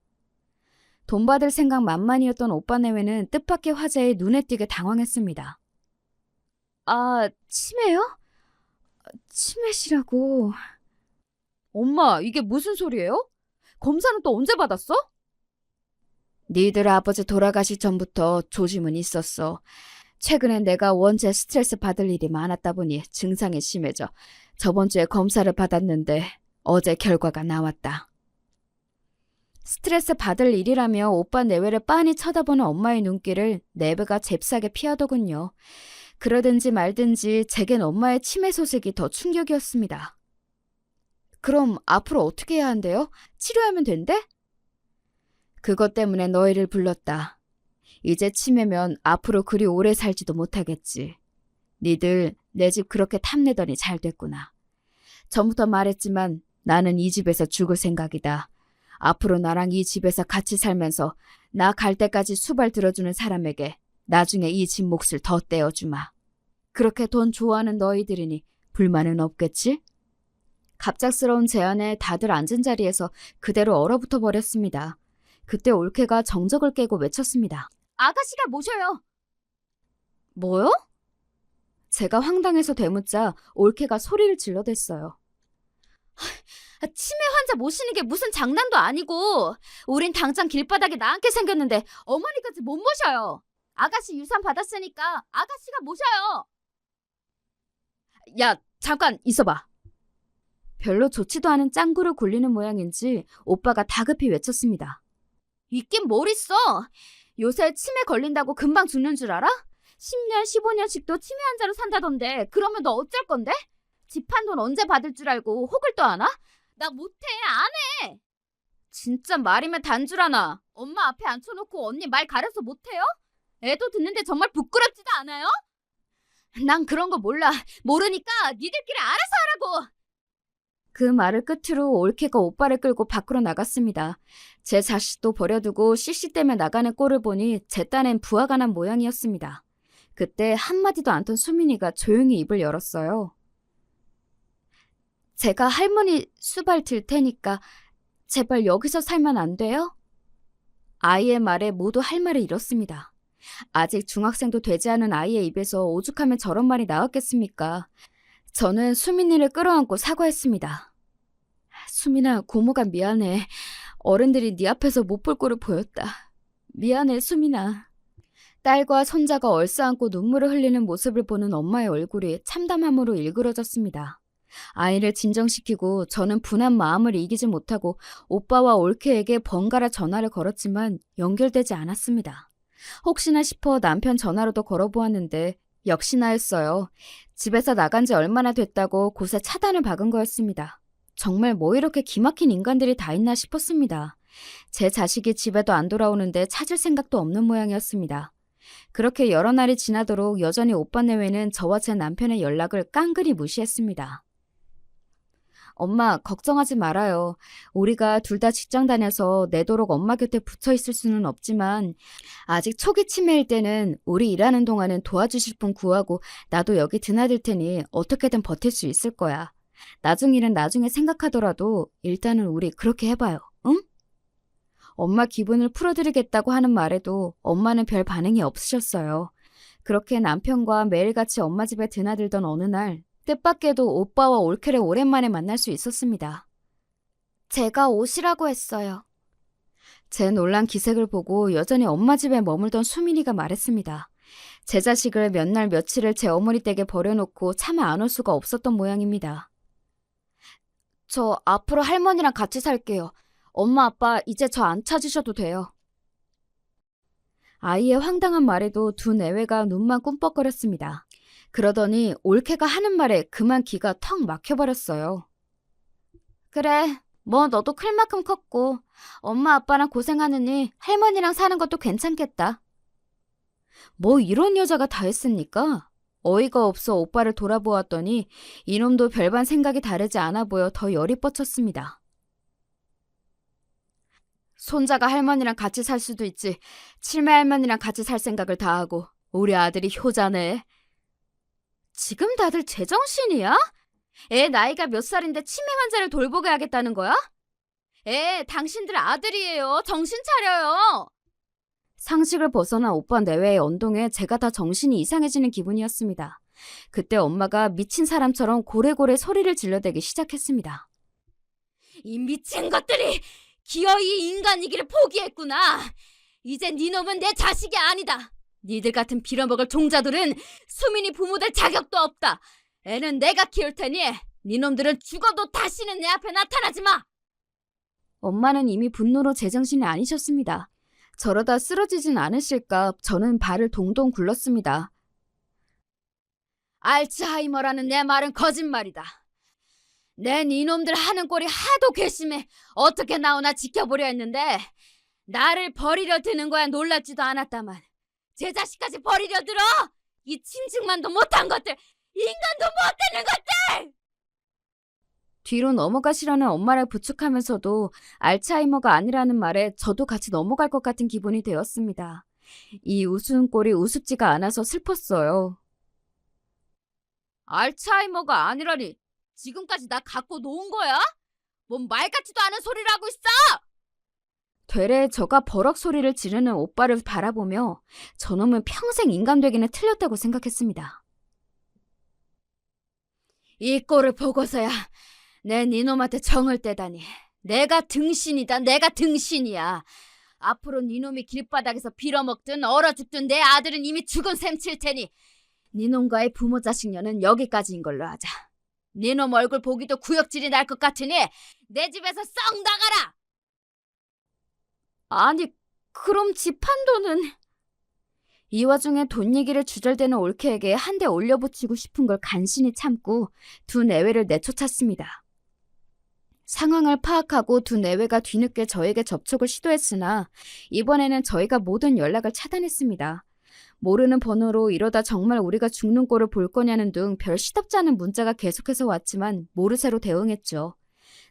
돈 받을 생각 만만이었던 오빠 내외는 뜻밖의 화제에 눈에 띄게 당황했습니다. 아, 치매요? 치매시라고... 엄마, 이게 무슨 소리예요? 검사는 또 언제 받았어? 니들 아버지 돌아가시 전부터 조짐은 있었어. 최근에 내가 원체 스트레스 받을 일이 많았다 보니 증상이 심해져 저번 주에 검사를 받았는데 어제 결과가 나왔다. 스트레스 받을 일이라며 오빠 내외를 빤히 쳐다보는 엄마의 눈길을 내외가 잽싸게 피하더군요. 그러든지 말든지 제겐 엄마의 치매 소식이 더 충격이었습니다. 그럼 앞으로 어떻게 해야 한대요? 치료하면 된대? 그것 때문에 너희를 불렀다. 이제 치매면 앞으로 그리 오래 살지도 못하겠지. 니들 내 집 그렇게 탐내더니 잘 됐구나. 전부터 말했지만 나는 이 집에서 죽을 생각이다. 앞으로 나랑 이 집에서 같이 살면서 나 갈 때까지 수발 들어주는 사람에게 나중에 이 집 몫을 더 떼어주마. 그렇게 돈 좋아하는 너희들이니 불만은 없겠지? 갑작스러운 제안에 다들 앉은 자리에서 그대로 얼어붙어 버렸습니다. 그때 올케가 정적을 깨고 외쳤습니다. 아가씨가 모셔요. 뭐요? 제가 황당해서 되묻자 올케가 소리를 질러댔어요. 치매 환자 모시는 게 무슨 장난도 아니고 우린 당장 길바닥에 나앉게 생겼는데 어머니까지 못 모셔요. 아가씨 유산 받았으니까 아가씨가 모셔요. 야, 잠깐 있어봐. 별로 좋지도 않은 짱구를 굴리는 모양인지 오빠가 다급히 외쳤습니다. 있긴 뭘 있어. 요새 치매 걸린다고 금방 죽는 줄 알아? 10년, 15년씩도 치매 환자로 산다던데 그러면 너 어쩔 건데? 집 한 돈 언제 받을 줄 알고 혹을 또 하나? 나 못해, 안 해. 진짜 말이면 단줄하나. 엄마 앞에 앉혀놓고 언니 말 가려서 못해요? 애도 듣는데 정말 부끄럽지도 않아요? 난 그런 거 몰라. 모르니까 니들끼리 알아서 하라고. 그 말을 끝으로 올케가 오빠를 끌고 밖으로 나갔습니다. 제 자식도 버려두고 CC 때문에 나가는 꼴을 보니 제 딴엔 부하가 난 모양이었습니다. 그때 한마디도 않던 수민이가 조용히 입을 열었어요. 제가 할머니 수발 들 테니까 제발 여기서 살면 안 돼요? 아이의 말에 모두 할 말을 잃었습니다. 아직 중학생도 되지 않은 아이의 입에서 오죽하면 저런 말이 나왔겠습니까? 저는 수민이를 끌어안고 사과했습니다. 수민아, 고모가 미안해. 어른들이 네 앞에서 못 볼 꼴을 보였다. 미안해, 수민아. 딸과 손자가 얼싸안고 눈물을 흘리는 모습을 보는 엄마의 얼굴이 참담함으로 일그러졌습니다. 아이를 진정시키고 저는 분한 마음을 이기지 못하고 오빠와 올케에게 번갈아 전화를 걸었지만 연결되지 않았습니다. 혹시나 싶어 남편 전화로도 걸어보았는데 역시나였어요. 집에서 나간 지 얼마나 됐다고 곳에 차단을 박은 거였습니다. 정말 뭐 이렇게 기막힌 인간들이 다 있나 싶었습니다. 제 자식이 집에도 안 돌아오는데 찾을 생각도 없는 모양이었습니다. 그렇게 여러 날이 지나도록 여전히 오빠 내외는 저와 제 남편의 연락을 깡그리 무시했습니다. 엄마, 걱정하지 말아요. 우리가 둘 다 직장 다녀서 내도록 엄마 곁에 붙어 있을 수는 없지만 아직 초기 치매일 때는 우리 일하는 동안은 도와주실 분 구하고 나도 여기 드나들 테니 어떻게든 버틸 수 있을 거야. 나중 일은 나중에 생각하더라도 일단은 우리 그렇게 해봐요. 응? 엄마 기분을 풀어드리겠다고 하는 말에도 엄마는 별 반응이 없으셨어요. 그렇게 남편과 매일같이 엄마 집에 드나들던 어느 날 뜻밖에도 오빠와 올케를 오랜만에 만날 수 있었습니다. 제가 오시라고 했어요. 제 놀란 기색을 보고 여전히 엄마 집에 머물던 수민이가 말했습니다. 제 자식을 몇 날 며칠을 제 어머니 댁에 버려놓고 차마 안 올 수가 없었던 모양입니다. 저 앞으로 할머니랑 같이 살게요. 엄마 아빠 이제 저 안 찾으셔도 돼요. 아이의 황당한 말에도 두 내외가 눈만 꿈뻑거렸습니다. 그러더니 올케가 하는 말에 그만 기가 턱 막혀버렸어요. 그래, 뭐 너도 클 만큼 컸고 엄마 아빠랑 고생하느니 할머니랑 사는 것도 괜찮겠다. 뭐 이런 여자가 다 했습니까? 어이가 없어 오빠를 돌아보았더니 이놈도 별반 생각이 다르지 않아 보여 더 열이 뻗쳤습니다. 손자가 할머니랑 같이 살 수도 있지. 칠매 할머니랑 같이 살 생각을 다 하고 우리 아들이 효자네. 지금 다들 제정신이야? 애 나이가 몇 살인데 치매 환자를 돌보게 하겠다는 거야? 당신들 아들이에요. 정신 차려요. 상식을 벗어난 오빠 내외의 언동에 제가 다 정신이 이상해지는 기분이었습니다. 그때 엄마가 미친 사람처럼 고래고래 소리를 질러대기 시작했습니다. 이 미친 것들이 기어이 인간이기를 포기했구나. 이제 니놈은 내 자식이 아니다. 니들 같은 빌어먹을 종자들은 수민이 부모될 자격도 없다. 애는 내가 키울 테니 니놈들은 죽어도 다시는 내 앞에 나타나지 마. 엄마는 이미 분노로 제정신이 아니셨습니다. 저러다 쓰러지진 않으실까 저는 발을 동동 굴렀습니다. 알츠하이머라는 내 말은 거짓말이다. 내 니놈들 하는 꼴이 하도 괘씸해 어떻게 나오나 지켜보려 했는데 나를 버리려 드는 거야 놀랍지도 않았다만 제 자식까지 버리려 들어? 이 짐승만도 못한 것들! 인간도 못되는 것들! 뒤로 넘어가시라는 엄마를 부축하면서도 알츠하이머가 아니라는 말에 저도 같이 넘어갈 것 같은 기분이 되었습니다. 이 우스운 꼴이 우습지가 않아서 슬펐어요. 알츠하이머가 아니라니 지금까지 나 갖고 놓은 거야? 뭔 말 같지도 않은 소리를 하고 있어! 되레 저가 버럭 소리를 지르는 오빠를 바라보며 저놈은 평생 인간 되기는 틀렸다고 생각했습니다. 이 꼴을 보고서야 내 니놈한테 정을 떼다니. 내가 등신이다. 내가 등신이야. 앞으로 니놈이 길바닥에서 빌어먹든 얼어 죽든 내 아들은 이미 죽은 셈 칠 테니 니놈과의 부모 자식년은 여기까지인 걸로 하자. 니놈 얼굴 보기도 구역질이 날 것 같으니 내 집에서 썩 나가라. 아니 그럼 집 한도는... 이 와중에 돈 얘기를 주절대는 올케에게 한 대 올려붙이고 싶은 걸 간신히 참고 두 내외를 내쫓았습니다. 상황을 파악하고 두 내외가 뒤늦게 저에게 접촉을 시도했으나 이번에는 저희가 모든 연락을 차단했습니다. 모르는 번호로 이러다 정말 우리가 죽는 꼴을 볼 거냐는 등 별 시덥지 않은 문자가 계속해서 왔지만 모르쇠로 대응했죠.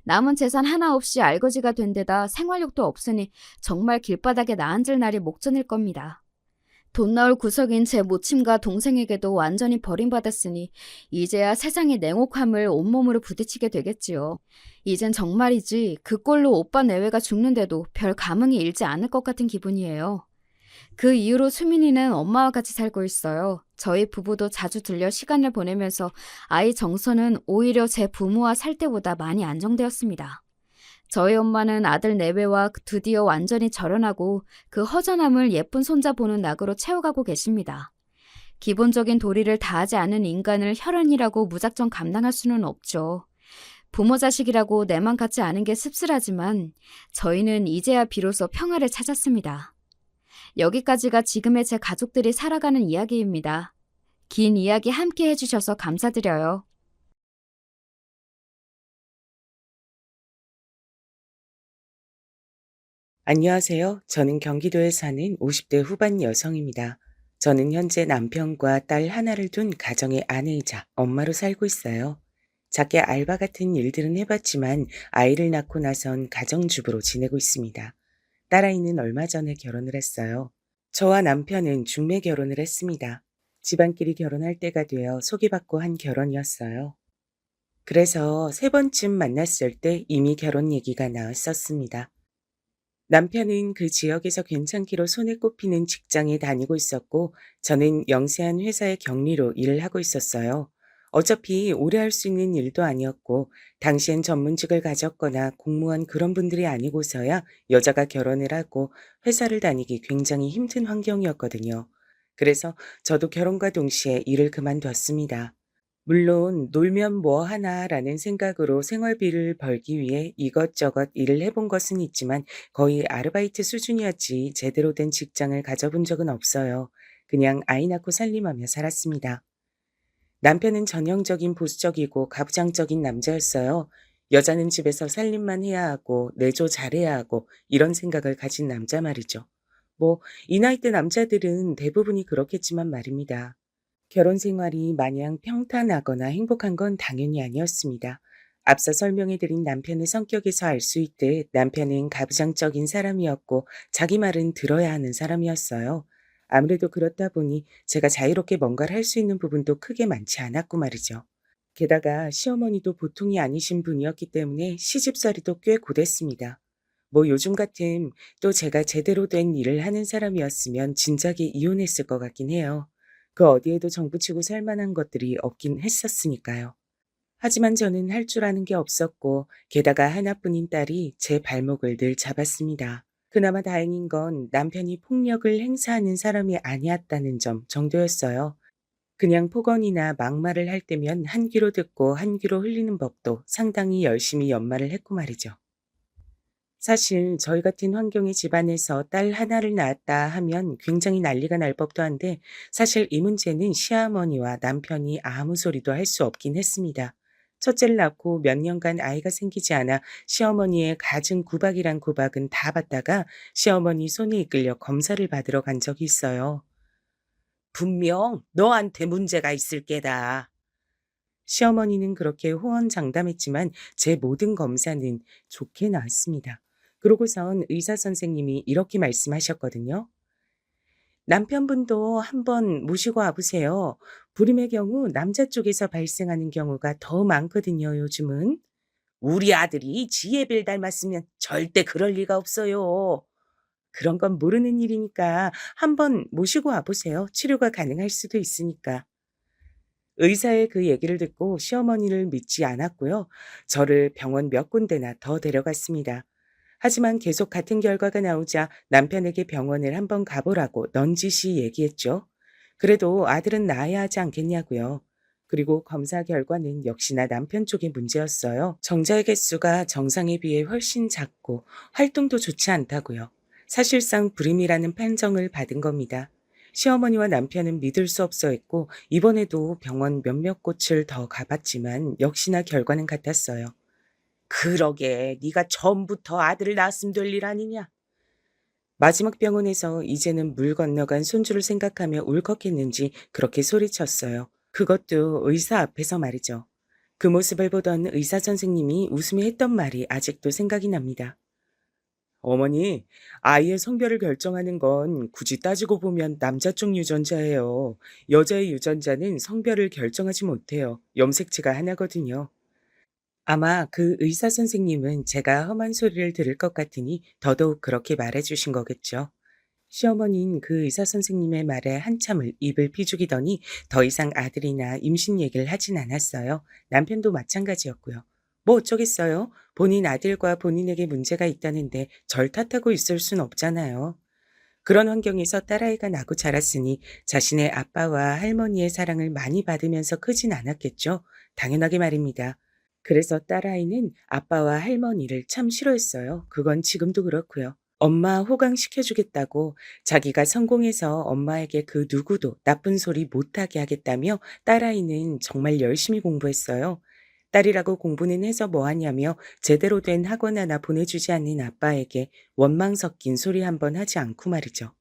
남은 재산 하나 없이 알거지가 된 데다 생활력도 없으니 정말 길바닥에 나앉을 날이 목전일 겁니다. 돈 나올 구석인 제 모친과 동생에게도 완전히 버림받았으니 이제야 세상의 냉혹함을 온몸으로 부딪히게 되겠지요. 이젠 정말이지 그 꼴로 오빠 내외가 죽는데도 별 감흥이 일지 않을 것 같은 기분이에요. 그 이후로 수민이는 엄마와 같이 살고 있어요. 저희 부부도 자주 들려 시간을 보내면서 아이 정서는 오히려 제 부모와 살 때보다 많이 안정되었습니다. 저희 엄마는 아들 내외와 드디어 완전히 절연하고 그 허전함을 예쁜 손자 보는 낙으로 채워가고 계십니다. 기본적인 도리를 다하지 않은 인간을 혈연이라고 무작정 감당할 수는 없죠. 부모 자식이라고 내만 같지 않은 게 씁쓸하지만 저희는 이제야 비로소 평화를 찾았습니다. 여기까지가 지금의 제 가족들이 살아가는 이야기입니다. 긴 이야기 함께 해주셔서 감사드려요. 안녕하세요. 저는 경기도에 사는 50대 후반 여성입니다. 저는 현재 남편과 딸 하나를 둔 가정의 아내이자 엄마로 살고 있어요. 작게 알바 같은 일들은 해봤지만 아이를 낳고 나선 가정주부로 지내고 있습니다. 딸아이는 얼마 전에 결혼을 했어요. 저와 남편은 중매 결혼을 했습니다. 집안끼리 결혼할 때가 되어 소개받고 한 결혼이었어요. 그래서 세 번쯤 만났을 때 이미 결혼 얘기가 나왔었습니다. 남편은 그 지역에서 괜찮기로 손에 꼽히는 직장에 다니고 있었고, 저는 영세한 회사의 격리로 일을 하고 있었어요. 어차피 오래 할 수 있는 일도 아니었고, 당시엔 전문직을 가졌거나 공무원 그런 분들이 아니고서야 여자가 결혼을 하고 회사를 다니기 굉장히 힘든 환경이었거든요. 그래서 저도 결혼과 동시에 일을 그만뒀습니다. 물론 놀면 뭐 하나라는 생각으로 생활비를 벌기 위해 이것저것 일을 해본 것은 있지만 거의 아르바이트 수준이었지 제대로 된 직장을 가져본 적은 없어요. 그냥 아이 낳고 살림하며 살았습니다. 남편은 전형적인 보수적이고 가부장적인 남자였어요. 여자는 집에서 살림만 해야 하고 내조 잘해야 하고 이런 생각을 가진 남자 말이죠. 뭐 이 나이대 남자들은 대부분이 그렇겠지만 말입니다. 결혼 생활이 마냥 평탄하거나 행복한 건 당연히 아니었습니다. 앞서 설명해드린 남편의 성격에서 알 수 있듯 남편은 가부장적인 사람이었고 자기 말은 들어야 하는 사람이었어요. 아무래도 그렇다 보니 제가 자유롭게 뭔가를 할 수 있는 부분도 크게 많지 않았고 말이죠. 게다가 시어머니도 보통이 아니신 분이었기 때문에 시집살이도 꽤 고됐습니다. 뭐 요즘 같은 또 제가 제대로 된 일을 하는 사람이었으면 진작에 이혼했을 것 같긴 해요. 그 어디에도 정부치고 살 만한 것들이 없긴 했었으니까요. 하지만 저는 할 줄 아는 게 없었고 게다가 하나뿐인 딸이 제 발목을 늘 잡았습니다. 그나마 다행인 건 남편이 폭력을 행사하는 사람이 아니었다는 점 정도였어요. 그냥 폭언이나 막말을 할 때면 한 귀로 듣고 한 귀로 흘리는 법도 상당히 열심히 연말을 했고 말이죠. 사실 저희 같은 환경의 집안에서 딸 하나를 낳았다 하면 굉장히 난리가 날 법도 한데 사실 이 문제는 시어머니와 남편이 아무 소리도 할 수 없긴 했습니다. 첫째를 낳고 몇 년간 아이가 생기지 않아 시어머니의 갖은 구박이란 구박은 다 받다가 시어머니 손에 이끌려 검사를 받으러 간 적이 있어요. 분명 너한테 문제가 있을 게다. 시어머니는 그렇게 호언장담했지만 제 모든 검사는 좋게 나왔습니다. 그러고선 의사 선생님이 이렇게 말씀하셨거든요. 남편분도 한번 모시고 와보세요. 불임의 경우 남자 쪽에서 발생하는 경우가 더 많거든요, 요즘은. 우리 아들이 지혜를 닮았으면 절대 그럴 리가 없어요. 그런 건 모르는 일이니까 한번 모시고 와보세요. 치료가 가능할 수도 있으니까. 의사의 그 얘기를 듣고 시어머니를 믿지 않았고요. 저를 병원 몇 군데나 더 데려갔습니다. 하지만 계속 같은 결과가 나오자 남편에게 병원을 한번 가보라고 넌지시 얘기했죠. 그래도 아들은 낳아야 하지 않겠냐고요. 그리고 검사 결과는 역시나 남편 쪽의 문제였어요. 정자의 개수가 정상에 비해 훨씬 작고 활동도 좋지 않다고요. 사실상 불임이라는 판정을 받은 겁니다. 시어머니와 남편은 믿을 수 없어 했고 이번에도 병원 몇몇 곳을 더 가봤지만 역시나 결과는 같았어요. 그러게 네가 처음부터 아들을 낳았으면 될 일 아니냐. 마지막 병원에서 이제는 물 건너간 손주를 생각하며 울컥했는지 그렇게 소리쳤어요. 그것도 의사 앞에서 말이죠. 그 모습을 보던 의사 선생님이 웃으며 했던 말이 아직도 생각이 납니다. 어머니, 아이의 성별을 결정하는 건 굳이 따지고 보면 남자 쪽 유전자예요. 여자의 유전자는 성별을 결정하지 못해요. 염색체가 하나거든요. 아마 그 의사 선생님은 제가 험한 소리를 들을 것 같으니 더더욱 그렇게 말해 주신 거겠죠. 시어머니는 그 의사 선생님의 말에 한참을 입을 비죽이더니 더 이상 아들이나 임신 얘기를 하진 않았어요. 남편도 마찬가지였고요. 뭐 어쩌겠어요? 본인 아들과 본인에게 문제가 있다는데 절 탓하고 있을 순 없잖아요. 그런 환경에서 딸아이가 나고 자랐으니 자신의 아빠와 할머니의 사랑을 많이 받으면서 크진 않았겠죠? 당연하게 말입니다. 그래서 딸아이는 아빠와 할머니를 참 싫어했어요. 그건 지금도 그렇고요. 엄마 호강시켜주겠다고 자기가 성공해서 엄마에게 그 누구도 나쁜 소리 못하게 하겠다며 딸아이는 정말 열심히 공부했어요. 딸이라고 공부는 해서 뭐하냐며 제대로 된 학원 하나 보내주지 않는 아빠에게 원망 섞인 소리 한 번 하지 않고 말이죠.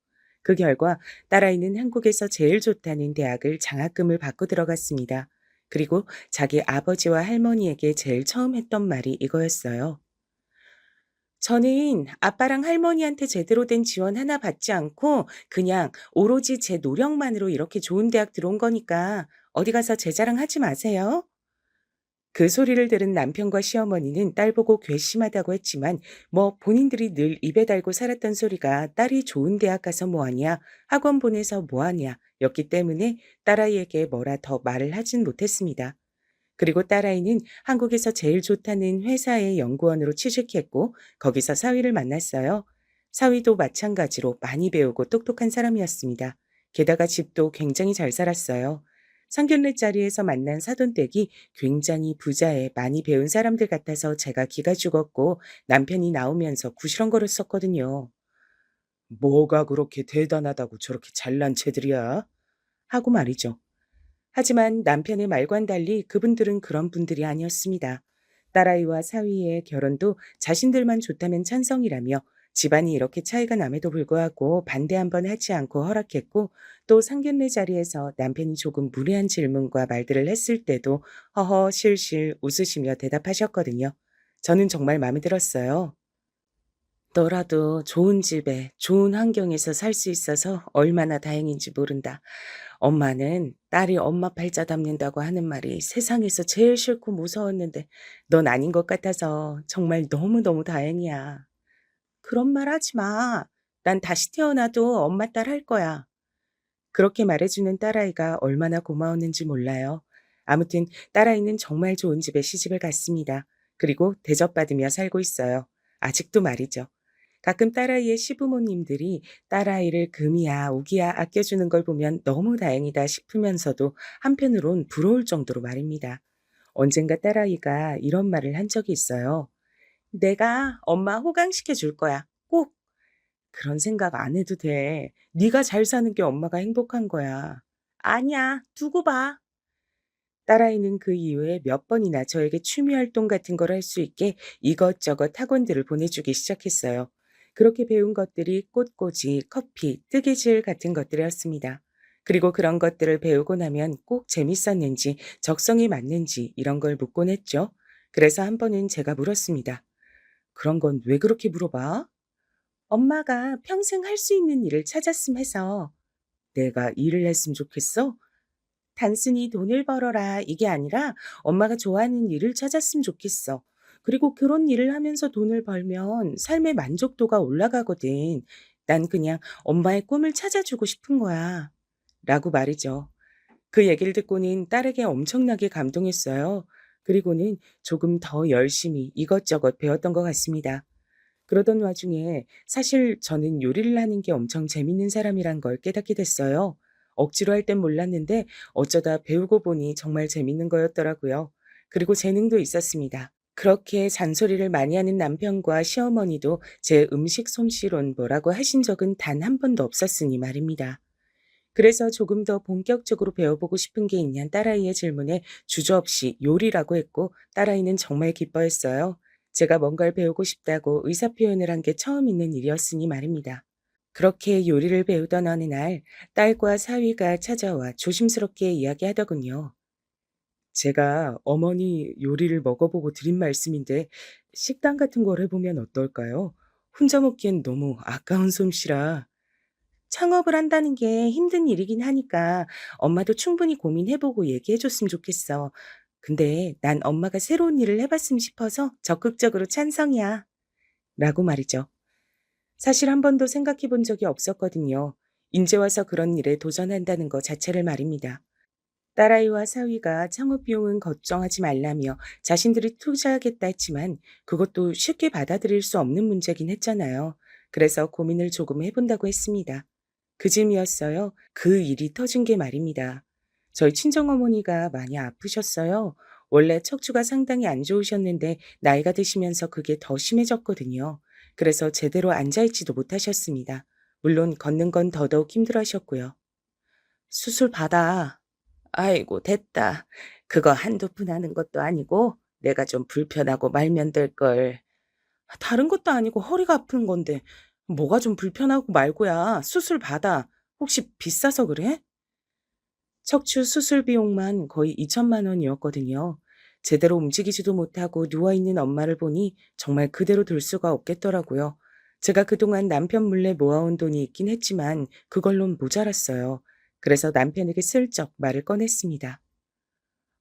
그 결과 딸아이는 한국에서 제일 좋다는 대학을 장학금을 받고 들어갔습니다. 그리고 자기 아버지와 할머니에게 제일 처음 했던 말이 이거였어요. 저는 아빠랑 할머니한테 제대로 된 지원 하나 받지 않고 그냥 오로지 제 노력만으로 이렇게 좋은 대학 들어온 거니까 어디 가서 제 자랑하지 마세요. 그 소리를 들은 남편과 시어머니는 딸 보고 괘씸하다고 했지만 뭐 본인들이 늘 입에 달고 살았던 소리가 딸이 좋은 대학 가서 뭐하냐, 학원 보내서 뭐하냐 였기 때문에 딸아이에게 뭐라 더 말을 하진 못했습니다. 그리고 딸아이는 한국에서 제일 좋다는 회사의 연구원으로 취직했고 거기서 사위를 만났어요. 사위도 마찬가지로 많이 배우고 똑똑한 사람이었습니다. 게다가 집도 굉장히 잘 살았어요. 상견례 자리에서 만난 사돈댁이 굉장히 부자에 많이 배운 사람들 같아서 제가 기가 죽었고 남편이 나오면서 구시렁거렸었거든요. 뭐가 그렇게 대단하다고 저렇게 잘난 채들이야? 하고 말이죠. 하지만 남편의 말과는 달리 그분들은 그런 분들이 아니었습니다. 딸아이와 사위의 결혼도 자신들만 좋다면 찬성이라며 집안이 이렇게 차이가 남에도 불구하고 반대 한 번 하지 않고 허락했고 또 상견례 자리에서 남편이 조금 무례한 질문과 말들을 했을 때도 허허 실실 웃으시며 대답하셨거든요. 저는 정말 마음에 들었어요. 너라도 좋은 집에 좋은 환경에서 살 수 있어서 얼마나 다행인지 모른다. 엄마는 딸이 엄마 팔자 담는다고 하는 말이 세상에서 제일 싫고 무서웠는데 넌 아닌 것 같아서 정말 너무너무 다행이야. 그런 말 하지 마. 난 다시 태어나도 엄마 딸 할 거야. 그렇게 말해주는 딸아이가 얼마나 고마웠는지 몰라요. 아무튼 딸아이는 정말 좋은 집에 시집을 갔습니다. 그리고 대접받으며 살고 있어요. 아직도 말이죠. 가끔 딸아이의 시부모님들이 딸아이를 금이야 우기야 아껴주는 걸 보면 너무 다행이다 싶으면서도 한편으론 부러울 정도로 말입니다. 언젠가 딸아이가 이런 말을 한 적이 있어요. 내가 엄마 호강시켜 줄 거야. 꼭. 그런 생각 안 해도 돼. 네가 잘 사는 게 엄마가 행복한 거야. 아니야. 두고 봐. 딸아이는 그 이후에 몇 번이나 저에게 취미 활동 같은 걸 할 수 있게 이것저것 학원들을 보내주기 시작했어요. 그렇게 배운 것들이 꽃꽂이, 커피, 뜨개질 같은 것들이었습니다. 그리고 그런 것들을 배우고 나면 꼭 재밌었는지, 적성에 맞는지 이런 걸 묻곤 했죠. 그래서 한 번은 제가 물었습니다. 그런 건 왜 그렇게 물어봐? 엄마가 평생 할 수 있는 일을 찾았음 해서 내가 일을 했으면 좋겠어? 단순히 돈을 벌어라 이게 아니라 엄마가 좋아하는 일을 찾았으면 좋겠어. 그리고 그런 일을 하면서 돈을 벌면 삶의 만족도가 올라가거든. 난 그냥 엄마의 꿈을 찾아주고 싶은 거야. 라고 말이죠. 그 얘기를 듣고는 딸에게 엄청나게 감동했어요. 그리고는 조금 더 열심히 이것저것 배웠던 것 같습니다. 그러던 와중에 사실 저는 요리를 하는 게 엄청 재밌는 사람이란 걸 깨닫게 됐어요. 억지로 할 땐 몰랐는데 어쩌다 배우고 보니 정말 재밌는 거였더라고요. 그리고 재능도 있었습니다. 그렇게 잔소리를 많이 하는 남편과 시어머니도 제 음식 솜씨론 뭐라고 하신 적은 단 한 번도 없었으니 말입니다. 그래서 조금 더 본격적으로 배워보고 싶은 게 있냐는 딸아이의 질문에 주저없이 요리라고 했고 딸아이는 정말 기뻐했어요. 제가 뭔가를 배우고 싶다고 의사표현을 한 게 처음 있는 일이었으니 말입니다. 그렇게 요리를 배우던 어느 날 딸과 사위가 찾아와 조심스럽게 이야기하더군요. 제가 어머니 요리를 먹어보고 드린 말씀인데 식당 같은 걸 해보면 어떨까요? 혼자 먹기엔 너무 아까운 솜씨라. 창업을 한다는 게 힘든 일이긴 하니까 엄마도 충분히 고민해보고 얘기해줬으면 좋겠어. 근데 난 엄마가 새로운 일을 해봤으면 싶어서 적극적으로 찬성이야. 라고 말이죠. 사실 한 번도 생각해 본 적이 없었거든요. 인제 와서 그런 일에 도전한다는 것 자체를 말입니다. 딸아이와 사위가 창업 비용은 걱정하지 말라며 자신들이 투자하겠다 했지만 그것도 쉽게 받아들일 수 없는 문제긴 했잖아요. 그래서 고민을 조금 해본다고 했습니다. 그 즈음이었어요. 그 일이 터진 게 말입니다. 저희 친정어머니가 많이 아프셨어요. 원래 척추가 상당히 안 좋으셨는데 나이가 드시면서 그게 더 심해졌거든요. 그래서 제대로 앉아있지도 못하셨습니다. 물론 걷는 건 더더욱 힘들어 하셨고요. 수술 받아. 아이고, 됐다. 그거 한두 푼 하는 것도 아니고 내가 좀 불편하고 말면 될걸. 다른 것도 아니고 허리가 아픈 건데 뭐가 좀 불편하고 말고야. 수술 받아. 혹시 비싸서 그래? 척추 수술 비용만 거의 2천만 원이었거든요. 제대로 움직이지도 못하고 누워있는 엄마를 보니 정말 그대로 둘 수가 없겠더라고요. 제가 그동안 남편 몰래 모아온 돈이 있긴 했지만 그걸론 모자랐어요. 그래서 남편에게 슬쩍 말을 꺼냈습니다.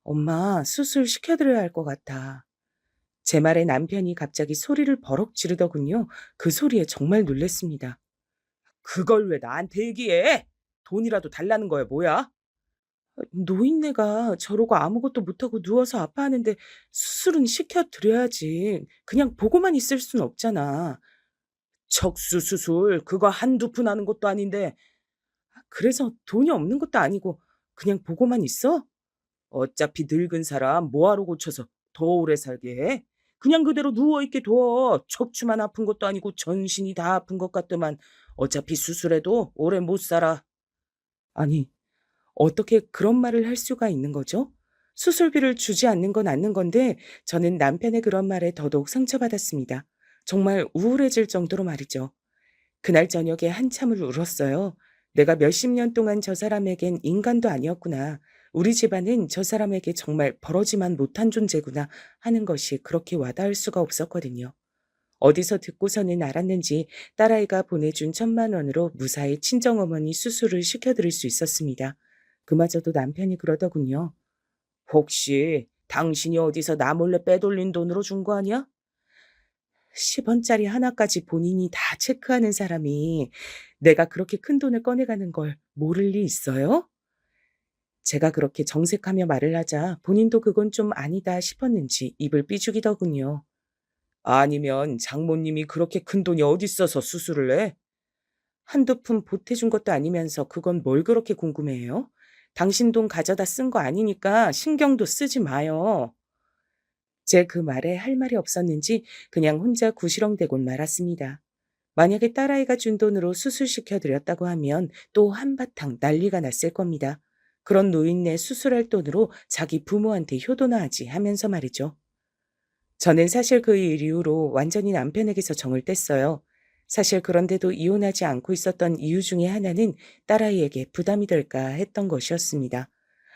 엄마, 수술 시켜드려야 할 것 같아. 제 말에 남편이 갑자기 소리를 버럭 지르더군요. 그 소리에 정말 놀랐습니다. 그걸 왜 나한테 얘기해? 돈이라도 달라는 거야, 뭐야? 노인네가 저러고 아무것도 못하고 누워서 아파하는데 수술은 시켜드려야지. 그냥 보고만 있을 순 없잖아. 척수 수술, 그거 한두 푼 하는 것도 아닌데. 그래서 돈이 없는 것도 아니고 그냥 보고만 있어? 어차피 늙은 사람 뭐하러 고쳐서 더 오래 살게 해? 그냥 그대로 누워있게 둬. 척추만 아픈 것도 아니고 전신이 다 아픈 것 같더만. 어차피 수술해도 오래 못 살아. 아니, 어떻게 그런 말을 할 수가 있는 거죠? 수술비를 주지 않는 건 않는 건데 저는 남편의 그런 말에 더더욱 상처받았습니다. 정말 우울해질 정도로 말이죠. 그날 저녁에 한참을 울었어요. 내가 몇십 년 동안 저 사람에겐 인간도 아니었구나. 우리 집안은 저 사람에게 정말 벌어지만 못한 존재구나 하는 것이 그렇게 와닿을 수가 없었거든요. 어디서 듣고서는 알았는지 딸아이가 보내준 1,000만 원으로 무사히 친정어머니 수술을 시켜드릴 수 있었습니다. 그마저도 남편이 그러더군요. 혹시 당신이 어디서 나 몰래 빼돌린 돈으로 준 거 아니야? 10원짜리 하나까지 본인이 다 체크하는 사람이 내가 그렇게 큰 돈을 꺼내가는 걸 모를 리 있어요? 제가 그렇게 정색하며 말을 하자 본인도 그건 좀 아니다 싶었는지 입을 삐죽이더군요. 아니면 장모님이 그렇게 큰 돈이 어디 있어서 수술을 해? 한두 푼 보태준 것도 아니면서 그건 뭘 그렇게 궁금해해요? 당신 돈 가져다 쓴 거 아니니까 신경도 쓰지 마요. 제 그 말에 할 말이 없었는지 그냥 혼자 구시렁대곤 말았습니다. 만약에 딸아이가 준 돈으로 수술시켜 드렸다고 하면 또 한바탕 난리가 났을 겁니다. 그런 노인네 수술할 돈으로 자기 부모한테 효도나 하지 하면서 말이죠. 저는 사실 그 일 이후로 완전히 남편에게서 정을 뗐어요. 사실 그런데도 이혼하지 않고 있었던 이유 중에 하나는 딸아이에게 부담이 될까 했던 것이었습니다.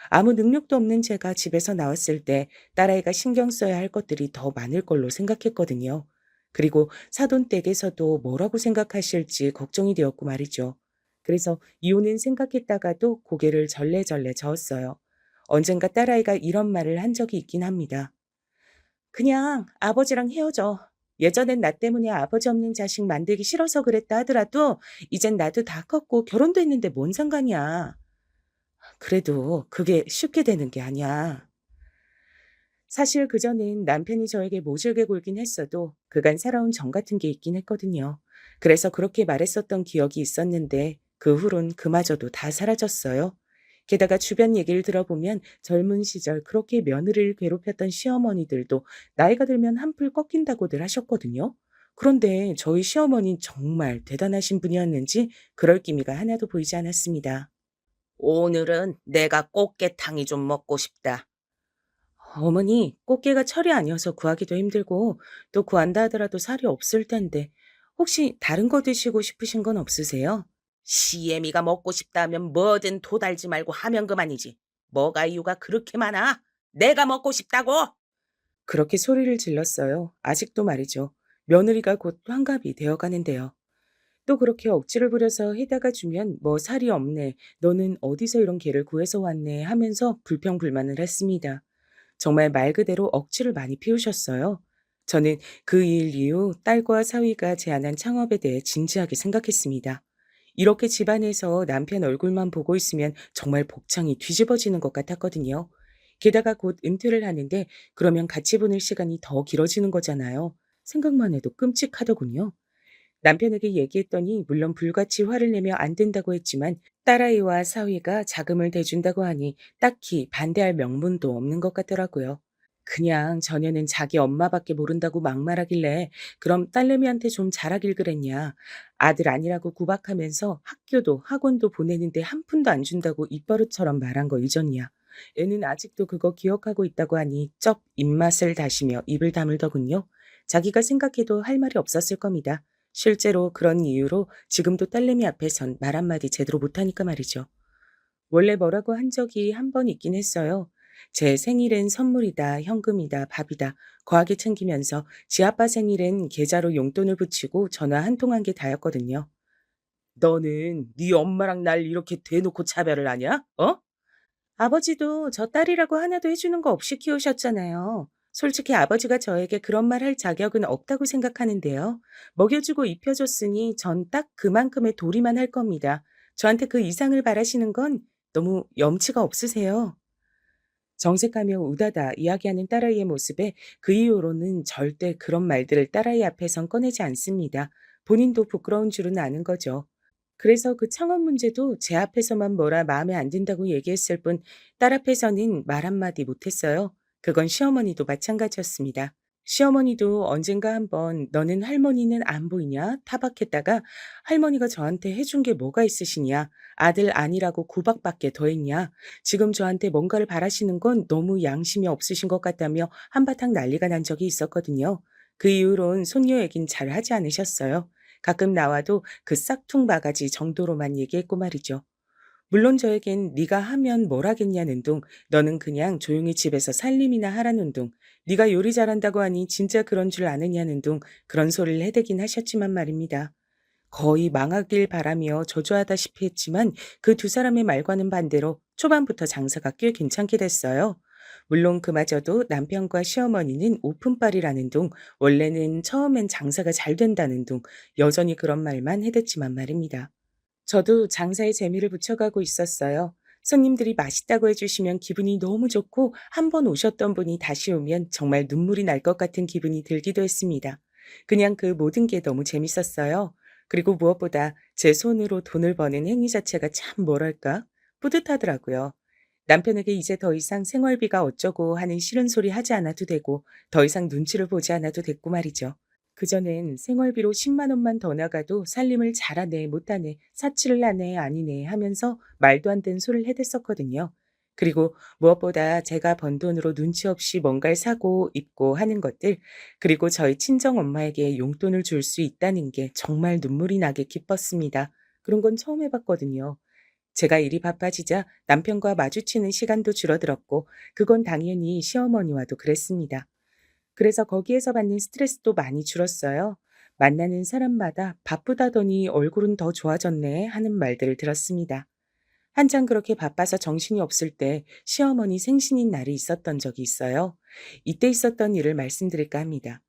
아무 능력도 없는 제가 집에서 나왔을 때 딸아이가 신경 써야 할 것들이 더 많을 걸로 생각했거든요. 그리고 사돈댁에서도 뭐라고 생각하실지 걱정이 되었고 말이죠. 그래서 이혼은 생각했다가도 고개를 절레절레 저었어요. 언젠가 딸아이가 이런 말을 한 적이 있긴 합니다. 그냥 아버지랑 헤어져. 예전엔 나 때문에 아버지 없는 자식 만들기 싫어서 그랬다 하더라도 이젠 나도 다 컸고 결혼도 했는데 뭔 상관이야. 그래도 그게 쉽게 되는 게 아니야. 사실 그전엔 남편이 저에게 모질게 굴긴 했어도 그간 살아온 정 같은 게 있긴 했거든요. 그래서 그렇게 말했었던 기억이 있었는데 그 후론 그마저도 다 사라졌어요. 게다가 주변 얘기를 들어보면 젊은 시절 그렇게 며느리를 괴롭혔던 시어머니들도 나이가 들면 한풀 꺾인다고들 하셨거든요. 그런데 저희 시어머니는 정말 대단하신 분이었는지 그럴 기미가 하나도 보이지 않았습니다. 오늘은 내가 꽃게탕이 좀 먹고 싶다. 어머니, 꽃게가 철이 아니어서 구하기도 힘들고 또 구한다 하더라도 살이 없을 텐데 혹시 다른 거 드시고 싶으신 건 없으세요? 시애미가 먹고 싶다 하면 뭐든 도달지 말고 하면 그만이지. 뭐가 이유가 그렇게 많아? 내가 먹고 싶다고! 그렇게 소리를 질렀어요. 아직도 말이죠. 며느리가 곧 환갑이 되어 가는데요. 또 그렇게 억지를 부려서 해다가 주면 "뭐 살이 없네. 너는 어디서 이런 개를 구해서 왔네." 하면서 불평불만을 했습니다. 정말 말 그대로 억지를 많이 피우셨어요. 저는 그 일 이후 딸과 사위가 제안한 창업에 대해 진지하게 생각했습니다. 이렇게 집안에서 남편 얼굴만 보고 있으면 정말 복창이 뒤집어지는 것 같았거든요. 게다가 곧 은퇴를 하는데 그러면 같이 보낼 시간이 더 길어지는 거잖아요. 생각만 해도 끔찍하더군요. 남편에게 얘기했더니 물론 불같이 화를 내며 안 된다고 했지만 딸아이와 사위가 자금을 대준다고 하니 딱히 반대할 명분도 없는 것 같더라고요. 그냥 전에는 자기 엄마밖에 모른다고 막말하길래 그럼 딸내미한테 좀 잘하길 그랬냐. 아들 아니라고 구박하면서 학교도 학원도 보내는데 한 푼도 안 준다고 입버릇처럼 말한 거 잊었냐. 애는 아직도 그거 기억하고 있다고 하니 쩝 입맛을 다시며 입을 다물더군요. 자기가 생각해도 할 말이 없었을 겁니다. 실제로 그런 이유로 지금도 딸내미 앞에선 말 한마디 제대로 못하니까 말이죠. 원래 뭐라고 한 적이 한 번 있긴 했어요. 제 생일엔 선물이다, 현금이다, 밥이다 거하게 챙기면서 지 아빠 생일엔 계좌로 용돈을 붙이고 전화 한 통 한 게 다였거든요. "너는 네 엄마랑 날 이렇게 대놓고 차별을 하냐? 어? 아버지도 저 딸이라고 하나도 해 주는 거 없이 키우셨잖아요. 솔직히 아버지가 저에게 그런 말 할 자격은 없다고 생각하는데요. 먹여주고 입혀줬으니 전 딱 그만큼의 도리만 할 겁니다. 저한테 그 이상을 바라시는 건 너무 염치가 없으세요." 정색하며 우다다 이야기하는 딸아이의 모습에 그 이후로는 절대 그런 말들을 딸아이 앞에선 꺼내지 않습니다. 본인도 부끄러운 줄은 아는 거죠. 그래서 그 창업 문제도 제 앞에서만 뭐라 마음에 안 든다고 얘기했을 뿐 딸 앞에서는 말 한마디 못했어요. 그건 시어머니도 마찬가지였습니다. 시어머니도 언젠가 한번 "너는 할머니는 안 보이냐?" 타박했다가 할머니가 저한테 해준 게 뭐가 있으시냐? 아들 아니라고 구박밖에 더 했냐? 지금 저한테 뭔가를 바라시는 건 너무 양심이 없으신 것 같다며 한바탕 난리가 난 적이 있었거든요. 그 이후론 손녀 얘긴 잘 하지 않으셨어요. 가끔 나와도 그 싹퉁 바가지 정도로만 얘기했고 말이죠. 물론 저에겐 "네가 하면 뭘 하겠냐"는 둥, "너는 그냥 조용히 집에서 살림이나 하라는 둥, 네가 요리 잘한다고 하니 진짜 그런 줄 아느냐는 둥 그런 소리를 해대긴 하셨지만 말입니다. 거의 망하길 바라며 저주하다시피 했지만 그 두 사람의 말과는 반대로 초반부터 장사가 꽤 괜찮게 됐어요. 물론 그마저도 남편과 시어머니는 오픈빨이라는 둥, 원래는 처음엔 장사가 잘 된다는 둥, 여전히 그런 말만 해댔지만 말입니다. 저도 장사에 재미를 붙여가고 있었어요. 손님들이 맛있다고 해주시면 기분이 너무 좋고 한 번 오셨던 분이 다시 오면 정말 눈물이 날 것 같은 기분이 들기도 했습니다. 그냥 그 모든 게 너무 재밌었어요. 그리고 무엇보다 제 손으로 돈을 버는 행위 자체가 참 뭐랄까 뿌듯하더라고요. 남편에게 이제 더 이상 생활비가 어쩌고 하는 싫은 소리 하지 않아도 되고 더 이상 눈치를 보지 않아도 됐고 말이죠. 그전엔 생활비로 10만 원만 더 나가도 살림을 잘하네 못하네 사치를 하네 아니네 하면서 말도 안 되는 소리를 해댔었거든요. 그리고 무엇보다 제가 번 돈으로 눈치 없이 뭔가를 사고 입고 하는 것들, 그리고 저희 친정 엄마에게 용돈을 줄 수 있다는 게 정말 눈물이 나게 기뻤습니다. 그런 건 처음 해봤거든요. 제가 일이 바빠지자 남편과 마주치는 시간도 줄어들었고 그건 당연히 시어머니와도 그랬습니다. 그래서 거기에서 받는 스트레스도 많이 줄었어요. 만나는 사람마다 "바쁘다더니 얼굴은 더 좋아졌네." 하는 말들을 들었습니다. 한창 그렇게 바빠서 정신이 없을 때 시어머니 생신인 날이 있었던 적이 있어요. 이때 있었던 일을 말씀드릴까 합니다.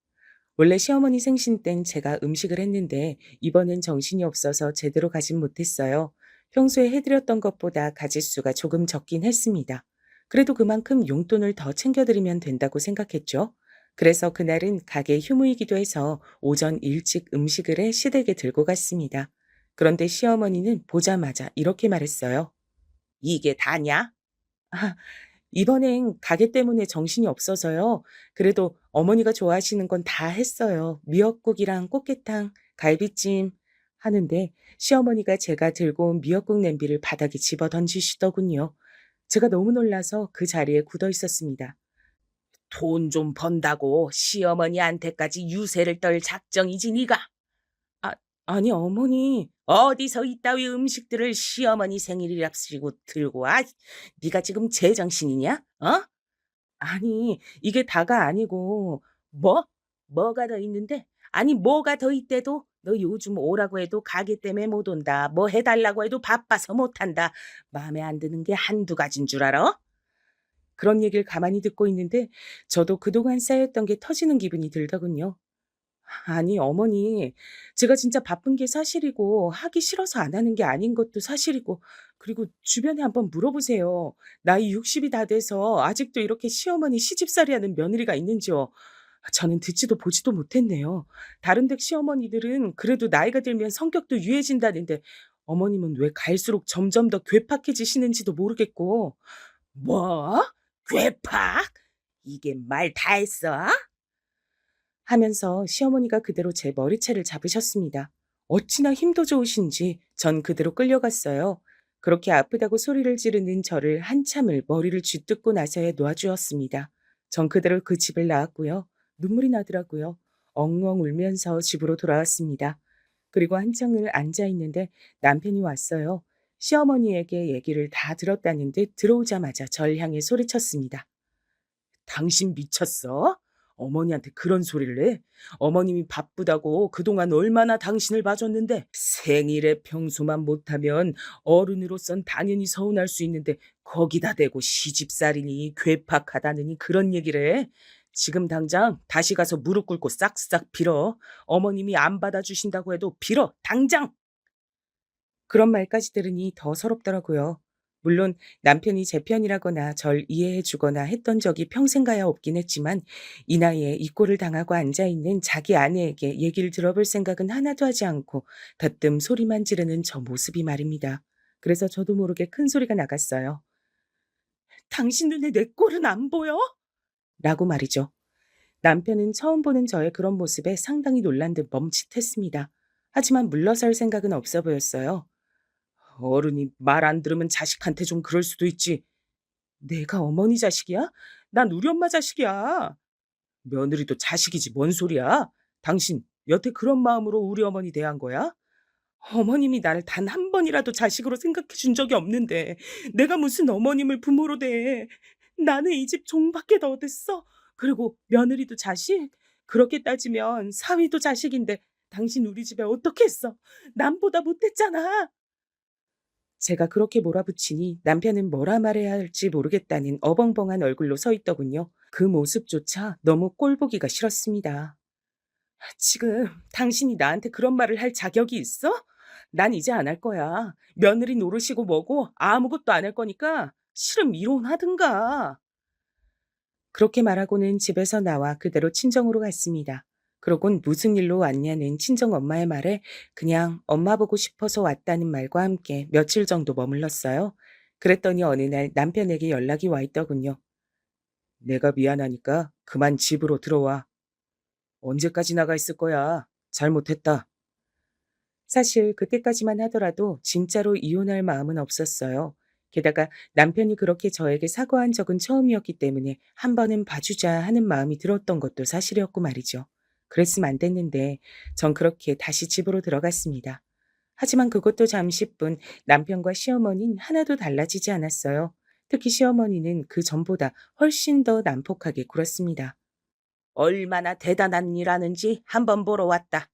원래 시어머니 생신 땐 제가 음식을 했는데 이번엔 정신이 없어서 제대로 가진 못했어요. 평소에 해드렸던 것보다 가짓수가 조금 적긴 했습니다. 그래도 그만큼 용돈을 더 챙겨드리면 된다고 생각했죠. 그래서 그날은 가게 휴무이기도 해서 오전 일찍 음식을 해 시댁에 들고 갔습니다. 그런데 시어머니는 보자마자 이렇게 말했어요. "이게 다냐?" 아, 이번엔 가게 때문에 정신이 없어서요. 그래도 어머니가 좋아하시는 건 다 했어요. 미역국이랑 꽃게탕, 갈비찜 하는데 시어머니가 제가 들고 온 미역국 냄비를 바닥에 집어 던지시더군요. 제가 너무 놀라서 그 자리에 굳어 있었습니다. "돈 좀 번다고 시어머니한테까지 유세를 떨 작정이지 네가?" 아, 아니 어머니 어디서 이따위 음식들을 시어머니 생일이랍시고 들고 와? 네가 지금 제정신이냐? 어? 아니 이게 다가 아니고 뭐? 뭐가 더 있는데? 아니 뭐가 더 있대도 너 요즘 오라고 해도 가게 때문에 못 온다. 뭐 해달라고 해도 바빠서 못 한다. 마음에 안 드는 게 한두 가지인 줄 알아? 그런 얘기를 가만히 듣고 있는데 저도 그동안 쌓였던 게 터지는 기분이 들더군요. 아니 어머니, 제가 진짜 바쁜 게 사실이고 하기 싫어서 안 하는 게 아닌 것도 사실이고, 그리고 주변에 한번 물어보세요. 나이 60이 다 돼서 아직도 이렇게 시어머니 시집살이 하는 며느리가 있는지요. 저는 듣지도 보지도 못했네요. 다른 댁 시어머니들은 그래도 나이가 들면 성격도 유해진다는데 어머님은 왜 갈수록 점점 더 괴팍해지시는지도 모르겠고. 뭐? 괴팍? 이게 말 다 했어? 하면서 시어머니가 그대로 제 머리채를 잡으셨습니다. 어찌나 힘도 좋으신지 전 그대로 끌려갔어요. 그렇게 아프다고 소리를 지르는 저를 한참을 머리를 쥐뜯고 나서야 놓아주었습니다. 전 그대로 그 집을 나왔고요. 눈물이 나더라고요. 엉엉 울면서 집으로 돌아왔습니다. 그리고 한참을 앉아 있는데 남편이 왔어요. 시어머니에게 얘기를 다 들었다는 듯 들어오자마자 절 향해 소리쳤습니다. 당신 미쳤어? 어머니한테 그런 소리를 해? 어머님이 바쁘다고 그동안 얼마나 당신을 봐줬는데 생일에 평소만 못하면 어른으로선 당연히 서운할 수 있는데 거기다 대고 시집살이니 괴팍하다느니 그런 얘기를 해? 지금 당장 다시 가서 무릎 꿇고 싹싹 빌어. 어머님이 안 받아주신다고 해도 빌어. 당장! 그런 말까지 들으니 더 서럽더라고요. 물론 남편이 제 편이라거나 절 이해해 주거나 했던 적이 평생 가야 없긴 했지만 이 나이에 이 꼴을 당하고 앉아 있는 자기 아내에게 얘기를 들어볼 생각은 하나도 하지 않고 대뜸 소리만 지르는 저 모습이 말입니다. 그래서 저도 모르게 큰 소리가 나갔어요. 당신 눈에 내 꼴은 안 보여? 라고 말이죠. 남편은 처음 보는 저의 그런 모습에 상당히 놀란 듯 멈칫했습니다. 하지만 물러설 생각은 없어 보였어요. 어른이 말 안 들으면 자식한테 좀 그럴 수도 있지. 내가 어머니 자식이야? 난 우리 엄마 자식이야. 며느리도 자식이지 뭔 소리야? 당신 여태 그런 마음으로 우리 어머니 대한 거야? 어머님이 나를 단 한 번이라도 자식으로 생각해 준 적이 없는데 내가 무슨 어머님을 부모로 대해. 나는 이 집 종밖에 더 됐어. 그리고 며느리도 자식? 그렇게 따지면 사위도 자식인데 당신 우리 집에 어떻게 했어? 남보다 못했잖아. 제가 그렇게 몰아붙이니 남편은 뭐라 말해야 할지 모르겠다는 어벙벙한 얼굴로 서 있더군요. 그 모습조차 너무 꼴보기가 싫었습니다. 지금 당신이 나한테 그런 말을 할 자격이 있어? 난 이제 안 할 거야. 며느리 노릇이고 뭐고 아무것도 안 할 거니까 싫으면 이혼하든가. 그렇게 말하고는 집에서 나와 그대로 친정으로 갔습니다. 그러곤 무슨 일로 왔냐는 친정 엄마의 말에 그냥 엄마 보고 싶어서 왔다는 말과 함께 며칠 정도 머물렀어요. 그랬더니 어느 날 남편에게 연락이 와 있더군요. 내가 미안하니까 그만 집으로 들어와. 언제까지 나가 있을 거야? 잘못했다. 사실 그때까지만 하더라도 진짜로 이혼할 마음은 없었어요. 게다가 남편이 그렇게 저에게 사과한 적은 처음이었기 때문에 한 번은 봐주자 하는 마음이 들었던 것도 사실이었고 말이죠. 그랬으면 안 됐는데 전 그렇게 다시 집으로 들어갔습니다. 하지만 그것도 잠시뿐 남편과 시어머니는 하나도 달라지지 않았어요. 특히 시어머니는 그 전보다 훨씬 더 난폭하게 굴었습니다. 얼마나 대단한 일 하는지 한번 보러 왔다.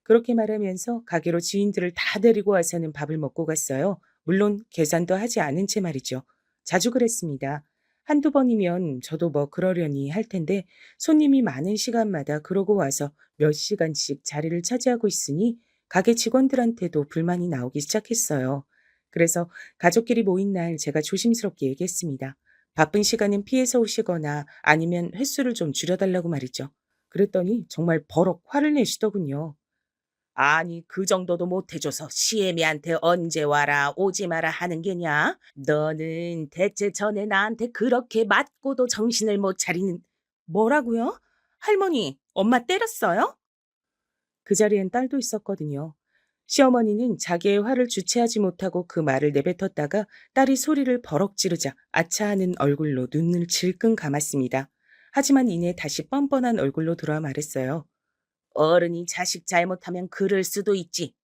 그렇게 말하면서 가게로 지인들을 다 데리고 와서는 밥을 먹고 갔어요. 물론 계산도 하지 않은 채 말이죠. 자주 그랬습니다. 한두 번이면 저도 뭐 그러려니 할 텐데 손님이 많은 시간마다 그러고 와서 몇 시간씩 자리를 차지하고 있으니 가게 직원들한테도 불만이 나오기 시작했어요. 그래서 가족끼리 모인 날 제가 조심스럽게 얘기했습니다. 바쁜 시간은 피해서 오시거나 아니면 횟수를 좀 줄여달라고 말이죠. 그랬더니 정말 버럭 화를 내시더군요. 아니 그 정도도 못 해줘서 시애미한테 언제 와라 오지 마라 하는 게냐? 너는 대체 전에 나한테 그렇게 맞고도 정신을 못 차리는. 뭐라고요? 할머니, 엄마 때렸어요? 그 자리엔 딸도 있었거든요. 시어머니는 자기의 화를 주체하지 못하고 그 말을 내뱉었다가 딸이 소리를 버럭 지르자 아차하는 얼굴로 눈을 질끈 감았습니다. 하지만 이내 다시 뻔뻔한 얼굴로 돌아 말했어요. 어른이 자식 잘못하면 그럴 수도 있지.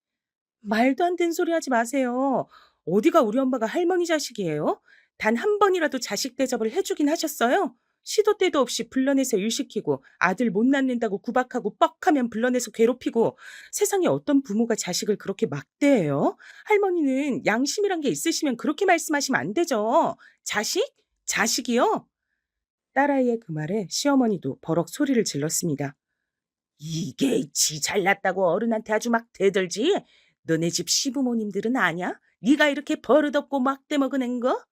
말도 안 되는 소리 하지 마세요. 어디가 우리 엄마가 할머니 자식이에요? 단 한 번이라도 자식 대접을 해주긴 하셨어요? 시도 때도 없이 불러내서 일 시키고 아들 못 낳는다고 구박하고 뻑하면 불러내서 괴롭히고 세상에 어떤 부모가 자식을 그렇게 막대해요? 할머니는 양심이란 게 있으시면 그렇게 말씀하시면 안 되죠. 자식? 자식이요? 딸아이의 그 말에 시어머니도 버럭 소리를 질렀습니다. 이게 지 잘났다고 어른한테 아주 막 대들지? 너네 집 시부모님들은 아냐? 네가 이렇게 버릇없고 막대 먹어낸 거?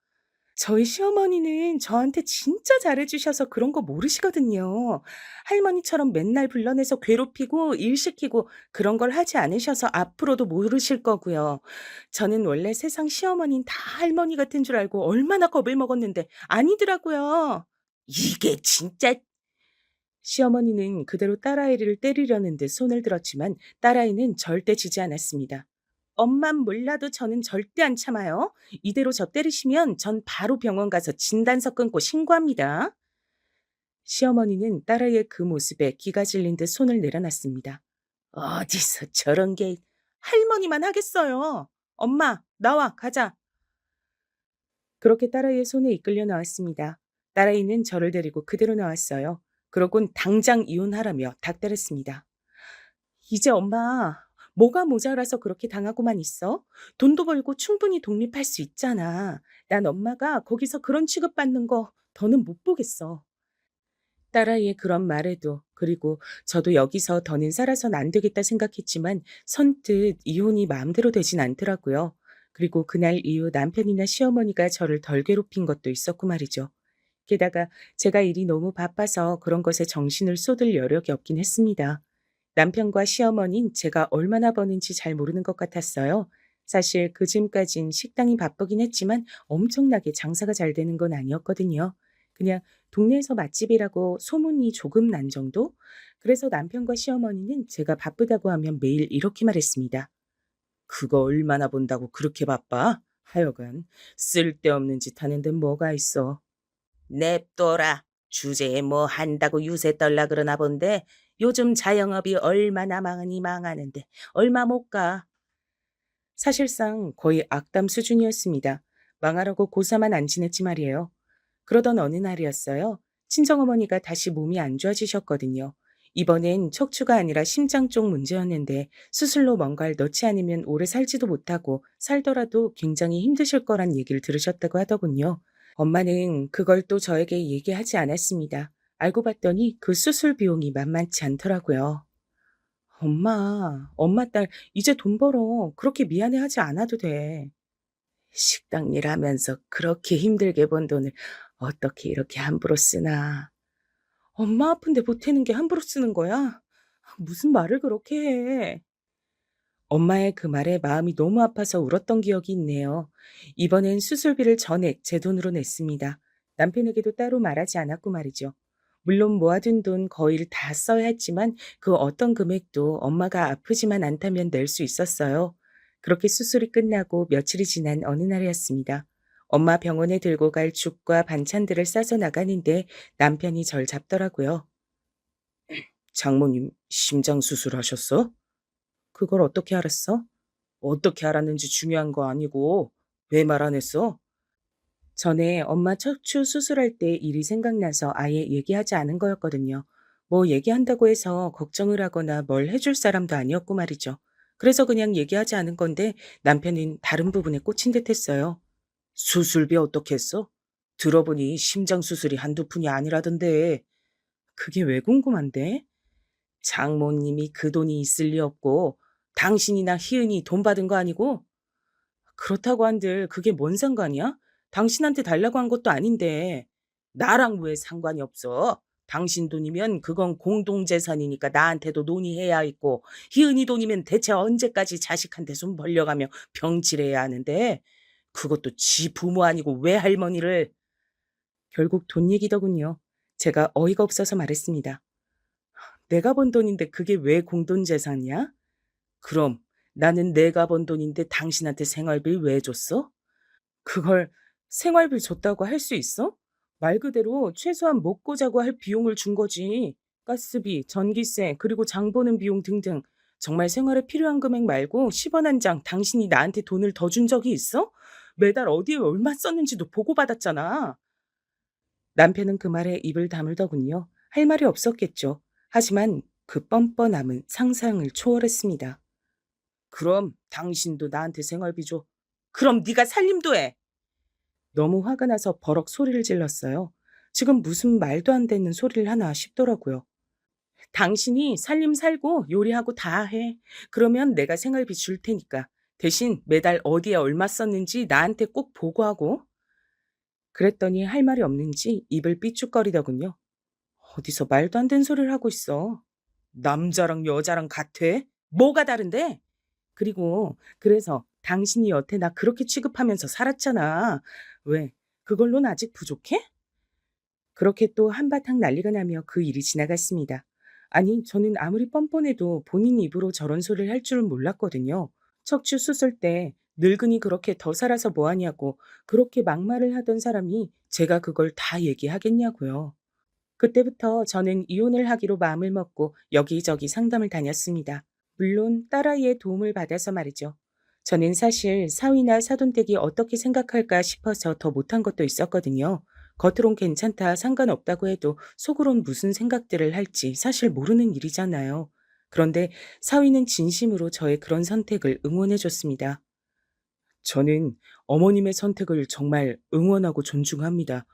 저희 시어머니는 저한테 진짜 잘해주셔서 그런 거 모르시거든요. 할머니처럼 맨날 불러내서 괴롭히고 일 시키고 그런 걸 하지 않으셔서 앞으로도 모르실 거고요. 저는 원래 세상 시어머니는 다 할머니 같은 줄 알고 얼마나 겁을 먹었는데 아니더라고요. 이게 진짜. 시어머니는 그대로 딸아이를 때리려는 듯 손을 들었지만 딸아이는 절대 지지 않았습니다. 엄만 몰라도 저는 절대 안 참아요. 이대로 저 때리시면 전 바로 병원 가서 진단서 끊고 신고합니다. 시어머니는 딸아이의 그 모습에 기가 질린 듯 손을 내려놨습니다. 어디서 저런 게 할머니만 하겠어요. 엄마, 나와, 가자. 그렇게 딸아이의 손에 이끌려 나왔습니다. 딸아이는 저를 데리고 그대로 나왔어요. 그러곤 당장 이혼하라며 닥달했습니다. 이제 엄마, 뭐가 모자라서 그렇게 당하고만 있어? 돈도 벌고 충분히 독립할 수 있잖아. 난 엄마가 거기서 그런 취급받는 거 더는 못 보겠어. 딸아이의 그런 말에도 그리고 저도 여기서 더는 살아선 안 되겠다 생각했지만 선뜻 이혼이 마음대로 되진 않더라고요. 그리고 그날 이후 남편이나 시어머니가 저를 덜 괴롭힌 것도 있었고 말이죠. 게다가 제가 일이 너무 바빠서 그런 것에 정신을 쏟을 여력이 없긴 했습니다. 남편과 시어머니는 제가 얼마나 버는지 잘 모르는 것 같았어요. 사실 그쯤까진 식당이 바쁘긴 했지만 엄청나게 장사가 잘 되는 건 아니었거든요. 그냥 동네에서 맛집이라고 소문이 조금 난 정도? 그래서 남편과 시어머니는 제가 바쁘다고 하면 매일 이렇게 말했습니다. 그거 얼마나 본다고 그렇게 바빠? 하여간 쓸데없는 짓 하는 데 뭐가 있어. 냅둬라. 주제에 뭐 한다고 유세 떨라 그러나 본데 요즘 자영업이 얼마나 망하니 망하는데 얼마 못 가. 사실상 거의 악담 수준이었습니다. 망하라고 고사만 안 지냈지 말이에요. 그러던 어느 날이었어요. 친정어머니가 다시 몸이 안 좋아지셨거든요. 이번엔 척추가 아니라 심장 쪽 문제였는데 수술로 뭔가를 넣지 않으면 오래 살지도 못하고 살더라도 굉장히 힘드실 거란 얘기를 들으셨다고 하더군요. 엄마는 그걸 또 저에게 얘기하지 않았습니다. 알고 봤더니 그 수술 비용이 만만치 않더라고요. 엄마 딸 이제 돈 벌어. 그렇게 미안해하지 않아도 돼. 식당 일 하면서 그렇게 힘들게 번 돈을 어떻게 이렇게 함부로 쓰나. 엄마 아픈데 보태는 게 함부로 쓰는 거야? 무슨 말을 그렇게 해. 엄마의 그 말에 마음이 너무 아파서 울었던 기억이 있네요. 이번엔 수술비를 전액 제 돈으로 냈습니다. 남편에게도 따로 말하지 않았고 말이죠. 물론 모아둔 돈 거의 다 써야 했지만 그 어떤 금액도 엄마가 아프지만 않다면 낼 수 있었어요. 그렇게 수술이 끝나고 며칠이 지난 어느 날이었습니다. 엄마 병원에 들고 갈 죽과 반찬들을 싸서 나가는데 남편이 절 잡더라고요. 장모님 심장 수술하셨어? 그걸 어떻게 알았어? 어떻게 알았는지 중요한 거 아니고 왜 말 안 했어? 전에 엄마 척추 수술할 때 일이 생각나서 아예 얘기하지 않은 거였거든요. 뭐 얘기한다고 해서 걱정을 하거나 뭘 해줄 사람도 아니었고 말이죠. 그래서 그냥 얘기하지 않은 건데 남편은 다른 부분에 꽂힌 듯 했어요. 수술비 어떻게 했어? 들어보니 심장 수술이 한두 푼이 아니라던데. 그게 왜 궁금한데? 장모님이 그 돈이 있을 리 없고 당신이나 희은이 돈 받은 거 아니고? 그렇다고 한들 그게 뭔 상관이야? 당신한테 달라고 한 것도 아닌데. 나랑 왜 상관이 없어? 당신 돈이면 그건 공동재산이니까 나한테도 논의해야 있고 희은이 돈이면 대체 언제까지 자식한테 손 벌려가며 병치레야 하는데 그것도 지 부모 아니고 왜 할머니를. 결국 돈 얘기더군요. 제가 어이가 없어서 말했습니다. 내가 번 돈인데 그게 왜 공동재산이야? 그럼 나는 내가 번 돈인데 당신한테 생활비를 왜 줬어? 그걸 생활비 줬다고 할 수 있어? 말 그대로 최소한 먹고 자고 할 비용을 준 거지. 가스비, 전기세, 그리고 장 보는 비용 등등. 정말 생활에 필요한 금액 말고 10원 한 장 당신이 나한테 돈을 더 준 적이 있어? 매달 어디에 얼마 썼는지도 보고받았잖아. 남편은 그 말에 입을 다물더군요. 할 말이 없었겠죠. 하지만 그 뻔뻔함은 상상을 초월했습니다. 그럼 당신도 나한테 생활비 줘. 그럼 네가 살림도 해. 너무 화가 나서 버럭 소리를 질렀어요. 지금 무슨 말도 안 되는 소리를 하나 싶더라고요. 당신이 살림 살고 요리하고 다 해. 그러면 내가 생활비 줄 테니까. 대신 매달 어디에 얼마 썼는지 나한테 꼭 보고하고. 그랬더니 할 말이 없는지 입을 삐죽거리더군요. 어디서 말도 안 되는 소리를 하고 있어. 남자랑 여자랑 같아? 뭐가 다른데? 그리고 그래서 당신이 여태 나 그렇게 취급하면서 살았잖아. 왜? 그걸론 아직 부족해? 그렇게 또 한바탕 난리가 나며 그 일이 지나갔습니다. 아니, 저는 아무리 뻔뻔해도 본인 입으로 저런 소리를 할 줄은 몰랐거든요. 척추 수술 때 늙은이 그렇게 더 살아서 뭐하냐고 그렇게 막말을 하던 사람이 제가 그걸 다 얘기하겠냐고요. 그때부터 저는 이혼을 하기로 마음을 먹고 여기저기 상담을 다녔습니다. 물론 딸아이의 도움을 받아서 말이죠. 저는 사실 사위나 사돈댁이 어떻게 생각할까 싶어서 더 못한 것도 있었거든요. 겉으론 괜찮다, 상관없다고 해도 속으론 무슨 생각들을 할지 사실 모르는 일이잖아요. 그런데 사위는 진심으로 저의 그런 선택을 응원해줬습니다. 저는 어머님의 선택을 정말 응원하고 존중합니다.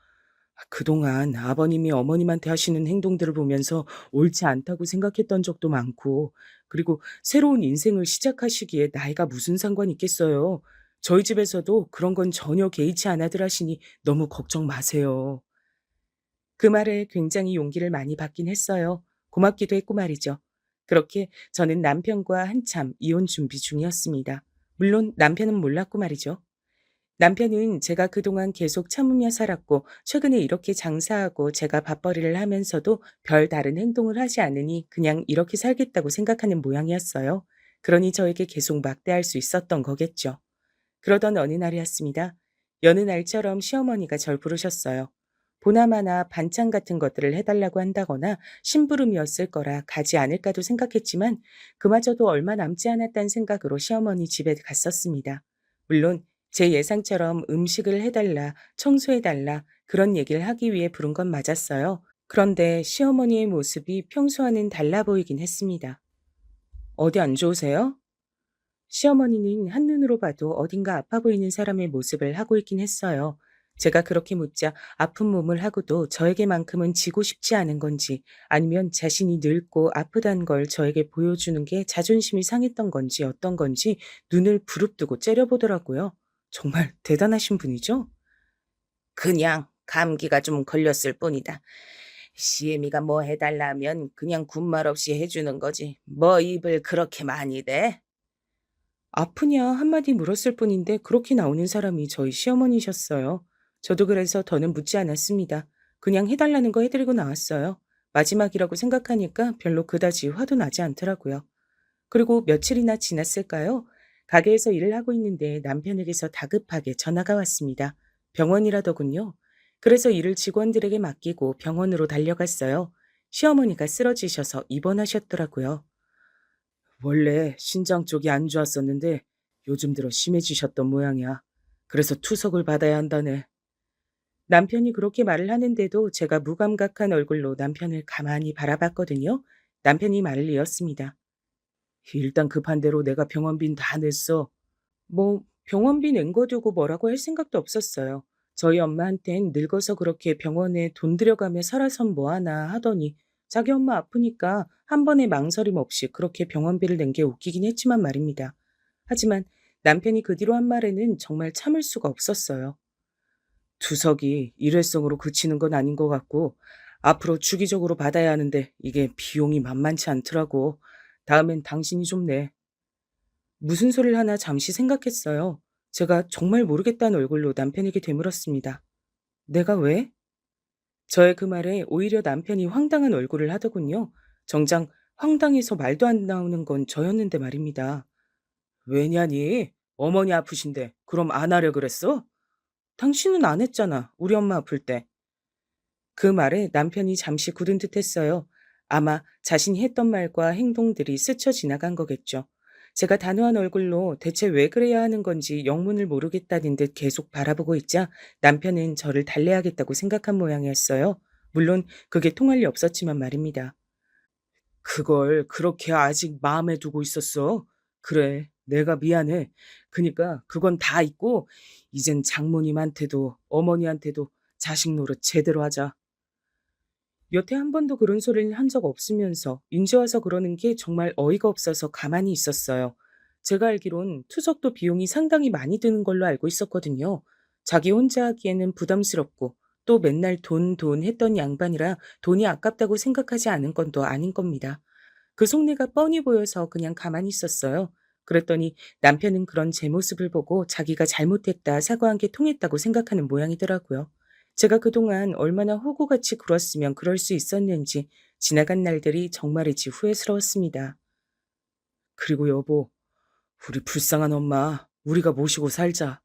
그동안 아버님이 어머님한테 하시는 행동들을 보면서 옳지 않다고 생각했던 적도 많고, 그리고 새로운 인생을 시작하시기에 나이가 무슨 상관이 있겠어요. 저희 집에서도 그런 건 전혀 개의치 않아들 하시니 너무 걱정 마세요. 그 말에 굉장히 용기를 많이 받긴 했어요. 고맙기도 했고 말이죠. 그렇게 저는 남편과 한참 이혼 준비 중이었습니다. 물론 남편은 몰랐고 말이죠. 남편은 제가 그동안 계속 참으며 살았고 최근에 이렇게 장사하고 제가 밥벌이를 하면서도 별 다른 행동을 하지 않으니 그냥 이렇게 살겠다고 생각하는 모양이었어요. 그러니 저에게 계속 막대할 수 있었던 거겠죠. 그러던 어느 날이었습니다. 여느 날처럼 시어머니가 절 부르셨어요. 보나마나 반찬 같은 것들을 해달라고 한다거나 심부름이었을 거라 가지 않을까도 생각했지만 그마저도 얼마 남지 않았다는 생각으로 시어머니 집에 갔었습니다. 물론 제 예상처럼 음식을 해달라, 청소해달라 그런 얘기를 하기 위해 부른 건 맞았어요. 그런데 시어머니의 모습이 평소와는 달라 보이긴 했습니다. 어디 안 좋으세요? 시어머니는 한눈으로 봐도 어딘가 아파 보이는 사람의 모습을 하고 있긴 했어요. 제가 그렇게 묻자 아픈 몸을 하고도 저에게만큼은 지고 싶지 않은 건지 아니면 자신이 늙고 아프단 걸 저에게 보여주는 게 자존심이 상했던 건지 어떤 건지 눈을 부릅뜨고 째려보더라고요. 정말 대단하신 분이죠? 그냥 감기가 좀 걸렸을 뿐이다. 시애미가 뭐 해달라 하면 그냥 군말 없이 해주는 거지. 뭐 입을 그렇게 많이 대? 아프냐 한마디 물었을 뿐인데 그렇게 나오는 사람이 저희 시어머니셨어요. 저도 그래서 더는 묻지 않았습니다. 그냥 해달라는 거 해드리고 나왔어요. 마지막이라고 생각하니까 별로 그다지 화도 나지 않더라고요. 그리고 며칠이나 지났을까요? 가게에서 일을 하고 있는데 남편에게서 다급하게 전화가 왔습니다. 병원이라더군요. 그래서 일을 직원들에게 맡기고 병원으로 달려갔어요. 시어머니가 쓰러지셔서 입원하셨더라고요. 원래 신장 쪽이 안 좋았었는데 요즘 들어 심해지셨던 모양이야. 그래서 투석을 받아야 한다네. 남편이 그렇게 말을 하는데도 제가 무감각한 얼굴로 남편을 가만히 바라봤거든요. 남편이 말을 이었습니다. 일단 급한 대로 내가 병원비는 다 냈어. 뭐 병원비 낸 거 두고 뭐라고 할 생각도 없었어요. 저희 엄마한텐 늙어서 그렇게 병원에 돈 들여가며 살아선 뭐하나 하더니 자기 엄마 아프니까 한 번에 망설임 없이 그렇게 병원비를 낸 게 웃기긴 했지만 말입니다. 하지만 남편이 그 뒤로 한 말에는 정말 참을 수가 없었어요. 투석이 일회성으로 그치는 건 아닌 것 같고 앞으로 주기적으로 받아야 하는데 이게 비용이 만만치 않더라고. 다음엔 당신이 좀 내. 무슨 소리를 하나 잠시 생각했어요. 제가 정말 모르겠다는 얼굴로 남편에게 되물었습니다. 내가 왜? 저의 그 말에 오히려 남편이 황당한 얼굴을 하더군요. 정작 황당해서 말도 안 나오는 건 저였는데 말입니다. 왜냐니? 어머니 아프신데 그럼 안 하려 그랬어? 당신은 안 했잖아. 우리 엄마 아플 때. 그 말에 남편이 잠시 굳은 듯 했어요. 아마 자신이 했던 말과 행동들이 스쳐 지나간 거겠죠. 제가 단호한 얼굴로 대체 왜 그래야 하는 건지 영문을 모르겠다는 듯 계속 바라보고 있자 남편은 저를 달래야겠다고 생각한 모양이었어요. 물론 그게 통할 리 없었지만 말입니다. 그걸 그렇게 아직 마음에 두고 있었어? 그래, 내가 미안해. 그니까 그건 다 있고 이젠 장모님한테도 어머니한테도 자식 노릇 제대로 하자. 여태 한 번도 그런 소리를 한 적 없으면서 인제 와서 그러는 게 정말 어이가 없어서 가만히 있었어요. 제가 알기론 투석도 비용이 상당히 많이 드는 걸로 알고 있었거든요. 자기 혼자 하기에는 부담스럽고 또 맨날 돈, 돈 했던 양반이라 돈이 아깝다고 생각하지 않은 건 또 아닌 겁니다. 그 속내가 뻔히 보여서 그냥 가만히 있었어요. 그랬더니 남편은 그런 제 모습을 보고 자기가 잘못했다 사과한 게 통했다고 생각하는 모양이더라고요. 제가 그동안 얼마나 호구같이 굴었으면 그럴 수 있었는지 지나간 날들이 정말이지 후회스러웠습니다. 그리고 여보, 우리 불쌍한 엄마, 우리가 모시고 살자.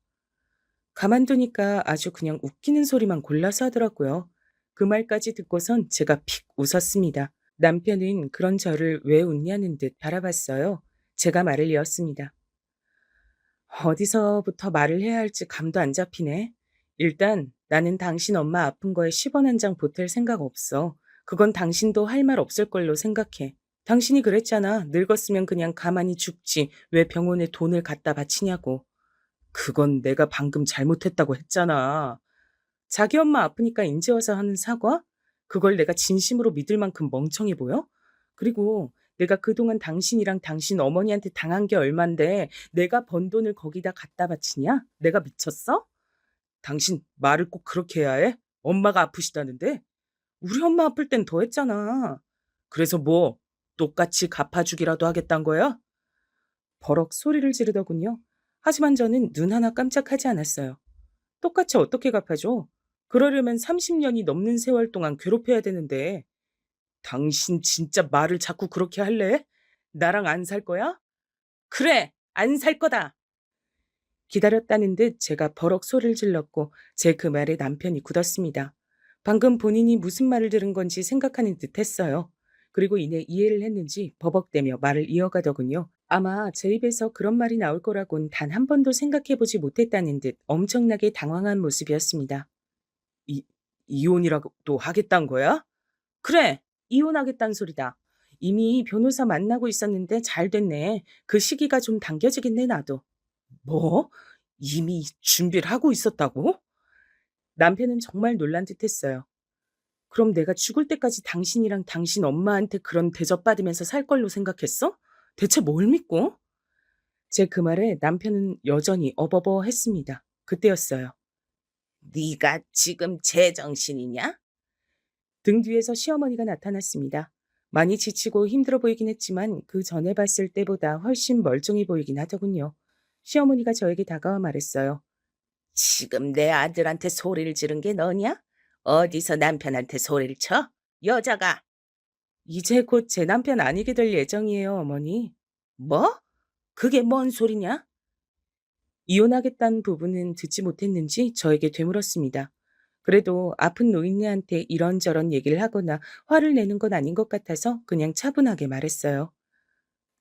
가만두니까 아주 그냥 웃기는 소리만 골라서 하더라고요. 그 말까지 듣고선 제가 픽 웃었습니다. 남편은 그런 저를 왜 웃냐는 듯 바라봤어요. 제가 말을 이었습니다. 어디서부터 말을 해야 할지 감도 안 잡히네. 일단 나는 당신 엄마 아픈 거에 10원 한 장 보탤 생각 없어. 그건 당신도 할 말 없을 걸로 생각해. 당신이 그랬잖아. 늙었으면 그냥 가만히 죽지. 왜 병원에 돈을 갖다 바치냐고. 그건 내가 방금 잘못했다고 했잖아. 자기 엄마 아프니까 인제 와서 하는 사과? 그걸 내가 진심으로 믿을 만큼 멍청해 보여? 그리고 내가 그동안 당신이랑 당신 어머니한테 당한 게 얼만데 내가 번 돈을 거기다 갖다 바치냐? 내가 미쳤어? 당신 말을 꼭 그렇게 해야 해? 엄마가 아프시다는데? 우리 엄마 아플 땐 더 했잖아. 그래서 뭐 똑같이 갚아주기라도 하겠단 거야? 버럭 소리를 지르더군요. 하지만 저는 눈 하나 깜짝하지 않았어요. 똑같이 어떻게 갚아줘? 그러려면 30년이 넘는 세월 동안 괴롭혀야 되는데. 당신 진짜 말을 자꾸 그렇게 할래? 나랑 안 살 거야? 그래, 안 살 거다. 기다렸다는 듯 제가 버럭 소리를 질렀고 제 그 말에 남편이 굳었습니다. 방금 본인이 무슨 말을 들은 건지 생각하는 듯 했어요. 그리고 이내 이해를 했는지 버벅대며 말을 이어가더군요. 아마 제 입에서 그런 말이 나올 거라곤 단 한 번도 생각해보지 못했다는 듯 엄청나게 당황한 모습이었습니다. 이, 이혼이라도 하겠단 거야? 그래, 이혼하겠다는 소리다. 이미 변호사 만나고 있었는데 잘 됐네. 그 시기가 좀 당겨지겠네, 나도. 뭐? 이미 준비를 하고 있었다고? 남편은 정말 놀란 듯 했어요. 그럼 내가 죽을 때까지 당신이랑 당신 엄마한테 그런 대접받으면서 살 걸로 생각했어? 대체 뭘 믿고? 제 그 말에 남편은 여전히 어버버 했습니다. 그때였어요. 네가 지금 제정신이냐? 등 뒤에서 시어머니가 나타났습니다. 많이 지치고 힘들어 보이긴 했지만 그 전에 봤을 때보다 훨씬 멀쩡해 보이긴 하더군요. 시어머니가 저에게 다가와 말했어요. 지금 내 아들한테 소리를 지른 게 너냐? 어디서 남편한테 소리를 쳐? 여자가. 이제 곧 제 남편 아니게 될 예정이에요, 어머니. 뭐? 그게 뭔 소리냐? 이혼하겠다는 부분은 듣지 못했는지 저에게 되물었습니다. 그래도 아픈 노인네한테 이런저런 얘기를 하거나 화를 내는 건 아닌 것 같아서 그냥 차분하게 말했어요.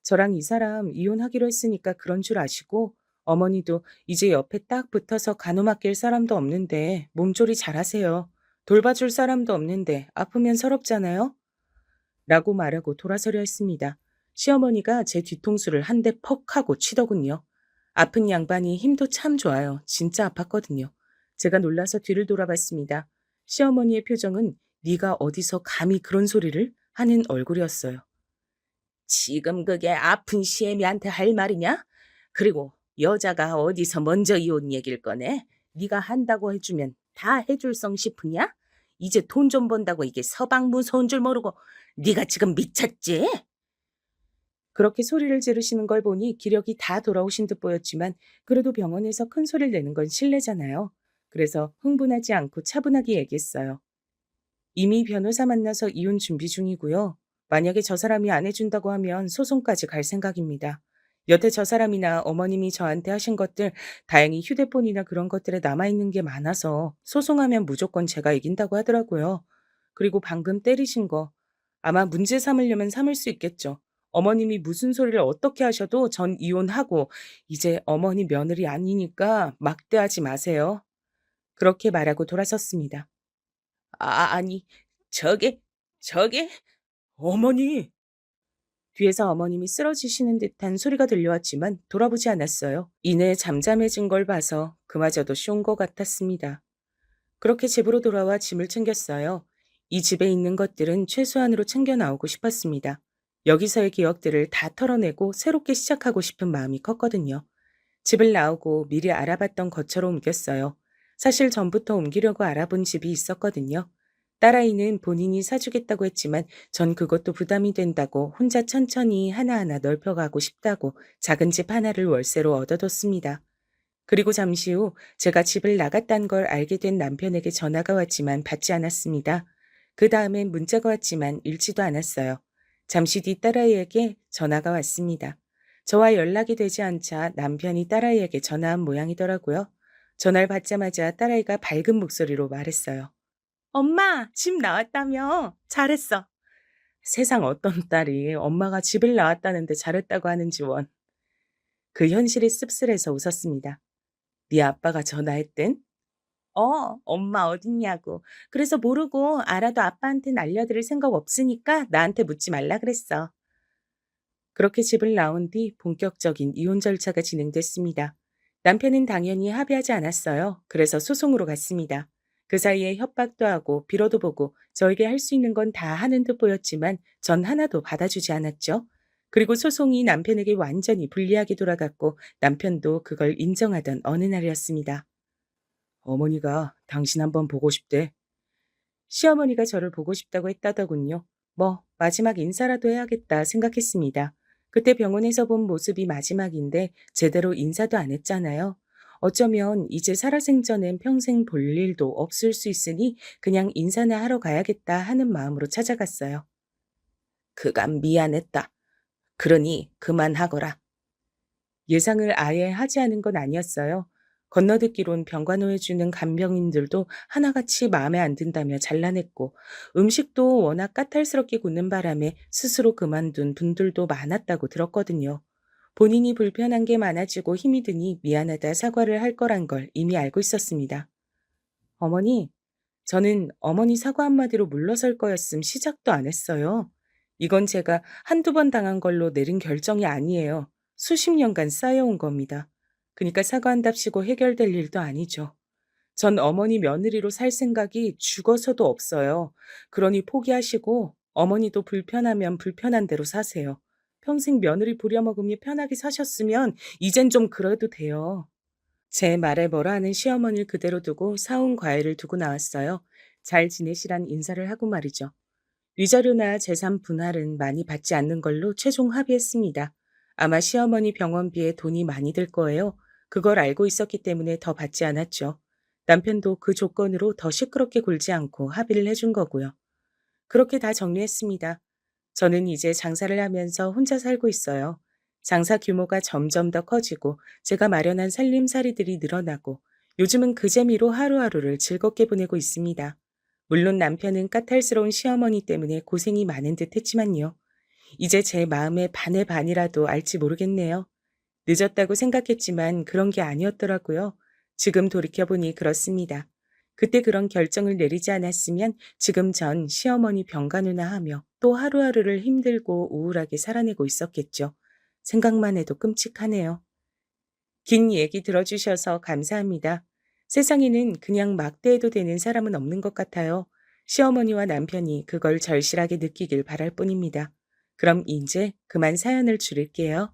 저랑 이 사람 이혼하기로 했으니까 그런 줄 아시고 어머니도 이제 옆에 딱 붙어서 가노맡길 사람도 없는데 몸조리 잘하세요. 돌봐줄 사람도 없는데 아프면 서럽잖아요. 라고 말하고 돌아서려 했습니다. 시어머니가 제 뒤통수를 한 대 퍽 하고 치더군요. 아픈 양반이 힘도 참 좋아요. 진짜 아팠거든요. 제가 놀라서 뒤를 돌아봤습니다. 시어머니의 표정은 네가 어디서 감히 그런 소리를 하는 얼굴이었어요. 지금 그게 아픈 시애미한테 할 말이냐? 그리고 여자가 어디서 먼저 이혼 얘기를 꺼내? 네가 한다고 해주면 다 해줄 성 싶으냐? 이제 돈 좀 번다고 이게 서방 무서운 줄 모르고 네가 지금 미쳤지? 그렇게 소리를 지르시는 걸 보니 기력이 다 돌아오신 듯 보였지만 그래도 병원에서 큰 소리를 내는 건 실례잖아요. 그래서 흥분하지 않고 차분하게 얘기했어요. 이미 변호사 만나서 이혼 준비 중이고요. 만약에 저 사람이 안 해준다고 하면 소송까지 갈 생각입니다. 여태 저 사람이나 어머님이 저한테 하신 것들 다행히 휴대폰이나 그런 것들에 남아있는 게 많아서 소송하면 무조건 제가 이긴다고 하더라고요. 그리고 방금 때리신 거 아마 문제 삼으려면 삼을 수 있겠죠. 어머님이 무슨 소리를 어떻게 하셔도 전 이혼하고 이제 어머니 며느리 아니니까 막대하지 마세요. 그렇게 말하고 돌아섰습니다. 아니, 저게, 저게, 어머니! 뒤에서 어머님이 쓰러지시는 듯한 소리가 들려왔지만 돌아보지 않았어요. 이내 잠잠해진 걸 봐서 그마저도 쉬운 것 같았습니다. 그렇게 집으로 돌아와 짐을 챙겼어요. 이 집에 있는 것들은 최소한으로 챙겨 나오고 싶었습니다. 여기서의 기억들을 다 털어내고 새롭게 시작하고 싶은 마음이 컸거든요. 집을 나오고 미리 알아봤던 것처럼 옮겼어요. 사실 전부터 옮기려고 알아본 집이 있었거든요. 딸아이는 본인이 사주겠다고 했지만 전 그것도 부담이 된다고 혼자 천천히 하나하나 넓혀가고 싶다고 작은 집 하나를 월세로 얻어뒀습니다. 그리고 잠시 후 제가 집을 나갔다는 걸 알게 된 남편에게 전화가 왔지만 받지 않았습니다. 그 다음엔 문자가 왔지만 읽지도 않았어요. 잠시 뒤 딸아이에게 전화가 왔습니다. 저와 연락이 되지 않자 남편이 딸아이에게 전화한 모양이더라고요. 전화를 받자마자 딸아이가 밝은 목소리로 말했어요. 엄마, 집 나왔다며? 잘했어. 세상 어떤 딸이 엄마가 집을 나왔다는데 잘했다고 하는지 원. 그 현실이 씁쓸해서 웃었습니다. 네 아빠가 전화했댄? 엄마 어딨냐고. 그래서 모르고 알아도 아빠한텐 알려드릴 생각 없으니까 나한테 묻지 말라 그랬어. 그렇게 집을 나온 뒤 본격적인 이혼 절차가 진행됐습니다. 남편은 당연히 합의하지 않았어요. 그래서 소송으로 갔습니다. 그 사이에 협박도 하고 빌어도 보고 저에게 할 수 있는 건 다 하는 듯 보였지만 전 하나도 받아주지 않았죠. 그리고 소송이 남편에게 완전히 불리하게 돌아갔고 남편도 그걸 인정하던 어느 날이었습니다. 어머니가 당신 한번 보고 싶대. 시어머니가 저를 보고 싶다고 했다더군요. 뭐 마지막 인사라도 해야겠다 생각했습니다. 그때 병원에서 본 모습이 마지막인데 제대로 인사도 안 했잖아요. 어쩌면 이제 살아생전엔 평생 볼 일도 없을 수 있으니 그냥 인사나 하러 가야겠다 하는 마음으로 찾아갔어요. 그간 미안했다. 그러니 그만하거라. 예상을 아예 하지 않은 건 아니었어요. 건너듣기론 병간호해주는 간병인들도 하나같이 마음에 안 든다며 잘라냈고 음식도 워낙 까탈스럽게 굽는 바람에 스스로 그만둔 분들도 많았다고 들었거든요. 본인이 불편한 게 많아지고 힘이 드니 미안하다 사과를 할 거란 걸 이미 알고 있었습니다. 어머니, 저는 어머니 사과 한마디로 물러설 거였음 시작도 안 했어요. 이건 제가 한두 번 당한 걸로 내린 결정이 아니에요. 수십 년간 쌓여온 겁니다. 그러니까 사과한답시고 해결될 일도 아니죠. 전 어머니 며느리로 살 생각이 죽어서도 없어요. 그러니 포기하시고 어머니도 불편하면 불편한 대로 사세요. 평생 며느리 부려먹으며 편하게 사셨으면 이젠 좀 그래도 돼요. 제 말에 뭐라 하는 시어머니를 그대로 두고 사온 과일을 두고 나왔어요. 잘 지내시란 인사를 하고 말이죠. 위자료나 재산 분할은 많이 받지 않는 걸로 최종 합의했습니다. 아마 시어머니 병원비에 돈이 많이 들 거예요. 그걸 알고 있었기 때문에 더 받지 않았죠. 남편도 그 조건으로 더 시끄럽게 굴지 않고 합의를 해준 거고요. 그렇게 다 정리했습니다. 저는 이제 장사를 하면서 혼자 살고 있어요. 장사 규모가 점점 더 커지고 제가 마련한 살림살이들이 늘어나고 요즘은 그 재미로 하루하루를 즐겁게 보내고 있습니다. 물론 남편은 까탈스러운 시어머니 때문에 고생이 많은 듯 했지만요. 이제 제 마음의 반의 반이라도 알지 모르겠네요. 늦었다고 생각했지만 그런 게 아니었더라고요. 지금 돌이켜보니 그렇습니다. 그때 그런 결정을 내리지 않았으면 지금 전 시어머니 병간호나 하며 또 하루하루를 힘들고 우울하게 살아내고 있었겠죠. 생각만 해도 끔찍하네요. 긴 얘기 들어주셔서 감사합니다. 세상에는 그냥 막대해도 되는 사람은 없는 것 같아요. 시어머니와 남편이 그걸 절실하게 느끼길 바랄 뿐입니다. 그럼 이제 그만 사연을 줄일게요.